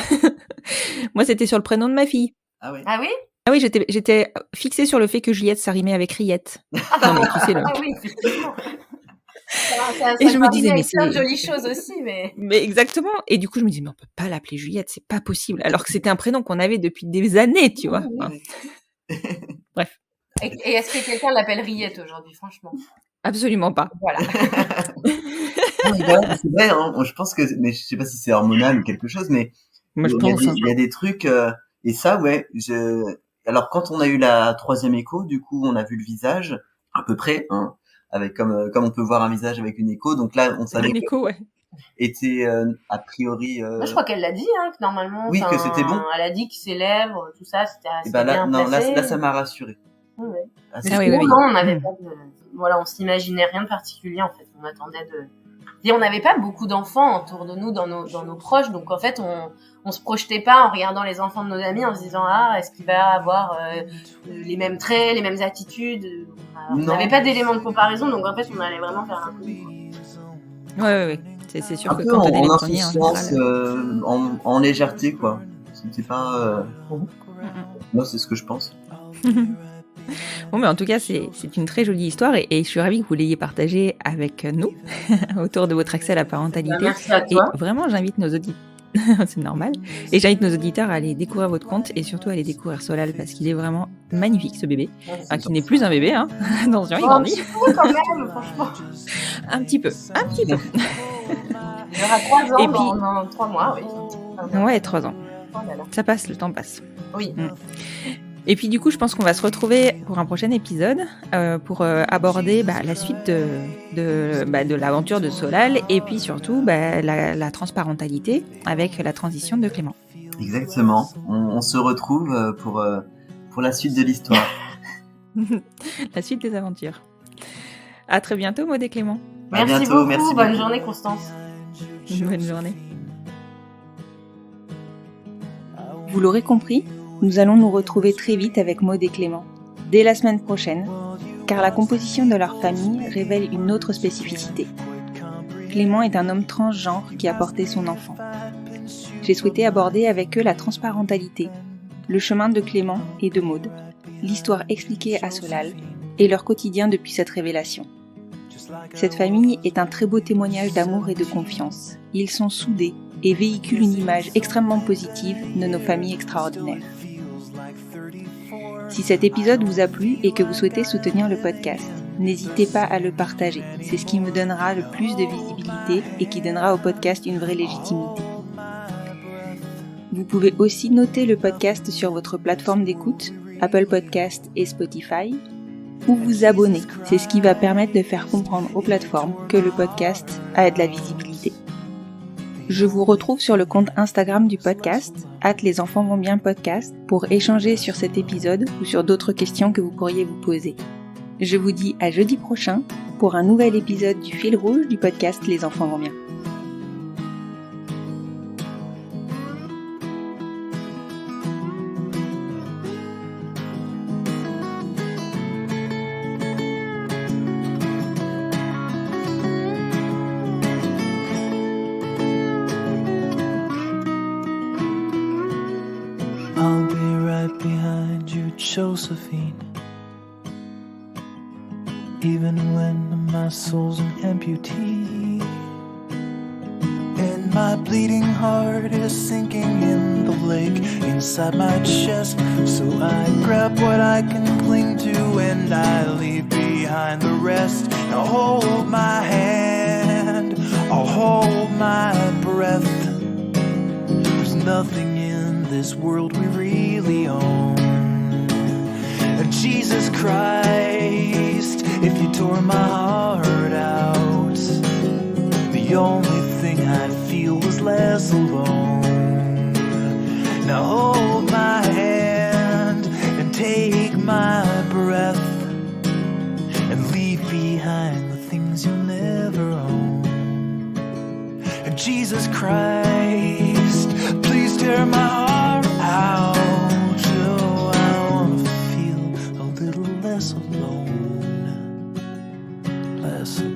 Moi, c'était sur le prénom de ma fille. Ah oui. Ah oui? Ah oui, j'étais fixée sur le fait que Juliette, ça rimait avec Riette. Non, mais tu sais, là. Ah oui, effectivement. Et je me disais, mais c'est une jolie chose aussi, mais... Mais exactement. Et du coup, je me disais, mais on peut pas l'appeler Juliette, c'est pas possible. Alors que c'était un prénom qu'on avait depuis des années, tu vois. Oui. Bref. Et est-ce que quelqu'un l'appelle Riette aujourd'hui, franchement? Absolument pas. Voilà. C'est vrai, hein, je pense que, mais je sais pas si c'est hormonal ou quelque chose, mais moi, je pense. Il y a des trucs, et ça, ouais, alors quand on a eu la 3e écho, du coup, on a vu le visage, à peu près, hein, avec comme on peut voir un visage avec une écho, donc là, on savait une écho, ouais. Était a priori. Moi, je crois qu'elle l'a dit, hein, que normalement. Oui, que c'était bon. Elle a dit que ses lèvres, tout ça, c'était assez bien placé. Là, ça m'a rassuré. Ouais. Oui. Non, on n'avait pas de, voilà, on s'imaginait rien de particulier en fait. On attendait et on n'avait pas beaucoup d'enfants autour de nous, dans nos proches, donc en fait, on se projetait pas en regardant les enfants de nos amis en se disant est-ce qu'il va avoir les mêmes traits, les mêmes attitudes. On n'avait pas d'éléments de comparaison, donc en fait, on allait vraiment faire un coup. Ouais. C'est sûr un que peu quand t'as des en premiers, insouciance, en légèreté, quoi. C'était pas. Moi, c'est ce que je pense. Bon, mais en tout cas, c'est une très jolie histoire et je suis ravie que vous l'ayez partagée avec nous autour de votre accès à la parentalité. Merci à toi. Et vraiment, j'invite nos auditeurs. C'est normal. Et j'invite nos auditeurs à aller découvrir votre compte et surtout à aller découvrir Solal parce qu'il est vraiment magnifique, ce bébé. Enfin, qui n'est plus un bébé, hein. Attention, il grandit. Un petit peu quand même, franchement. Un petit peu. Il aura 3 ans dans 3 mois, oui. Ouais, 3 ans. Oh là là. Ça passe, le temps passe. Oui. Et puis du coup, je pense qu'on va se retrouver pour un prochain épisode pour aborder la suite de l'aventure de Solal et puis surtout la transparentalité avec la transition de Clément. Exactement. On se retrouve pour la suite de l'histoire. La suite des aventures. À très bientôt, Maud et Clément. Merci beaucoup. Bonne journée, Constance. Bonne journée. Vous l'aurez compris, nous allons nous retrouver très vite avec Maud et Clément, dès la semaine prochaine, car la composition de leur famille révèle une autre spécificité. Clément est un homme transgenre qui a porté son enfant. J'ai souhaité aborder avec eux la transparentalité, le chemin de Clément et de Maud, l'histoire expliquée à Solal et leur quotidien depuis cette révélation. Cette famille est un très beau témoignage d'amour et de confiance. Ils sont soudés et véhiculent une image extrêmement positive de nos familles extraordinaires. Si cet épisode vous a plu et que vous souhaitez soutenir le podcast, n'hésitez pas à le partager. C'est ce qui me donnera le plus de visibilité et qui donnera au podcast une vraie légitimité. Vous pouvez aussi noter le podcast sur votre plateforme d'écoute, Apple Podcast et Spotify, ou vous abonner. C'est ce qui va permettre de faire comprendre aux plateformes que le podcast a de la visibilité. Je vous retrouve sur le compte Instagram du podcast, @lesenfantsvontsbien podcast, pour échanger sur cet épisode ou sur d'autres questions que vous pourriez vous poser. Je vous dis à jeudi prochain pour un nouvel épisode du fil rouge du podcast Les enfants vont bien. I'll be right behind you, Josephine. Even when my soul's an amputee, and my bleeding heart is sinking in the lake inside my chest. So I grab what I can cling to and I leave behind the rest. Now hold my hand, I'll hold my breath. There's nothing in this world we really own. Jesus Christ, if you tore my heart out, the only thing I'd feel was less alone. Now hold my hand and take my breath and leave behind the things you'll never own. And Jesus Christ, please tear my heart out. Oh, I wanna feel a little less alone, less alone.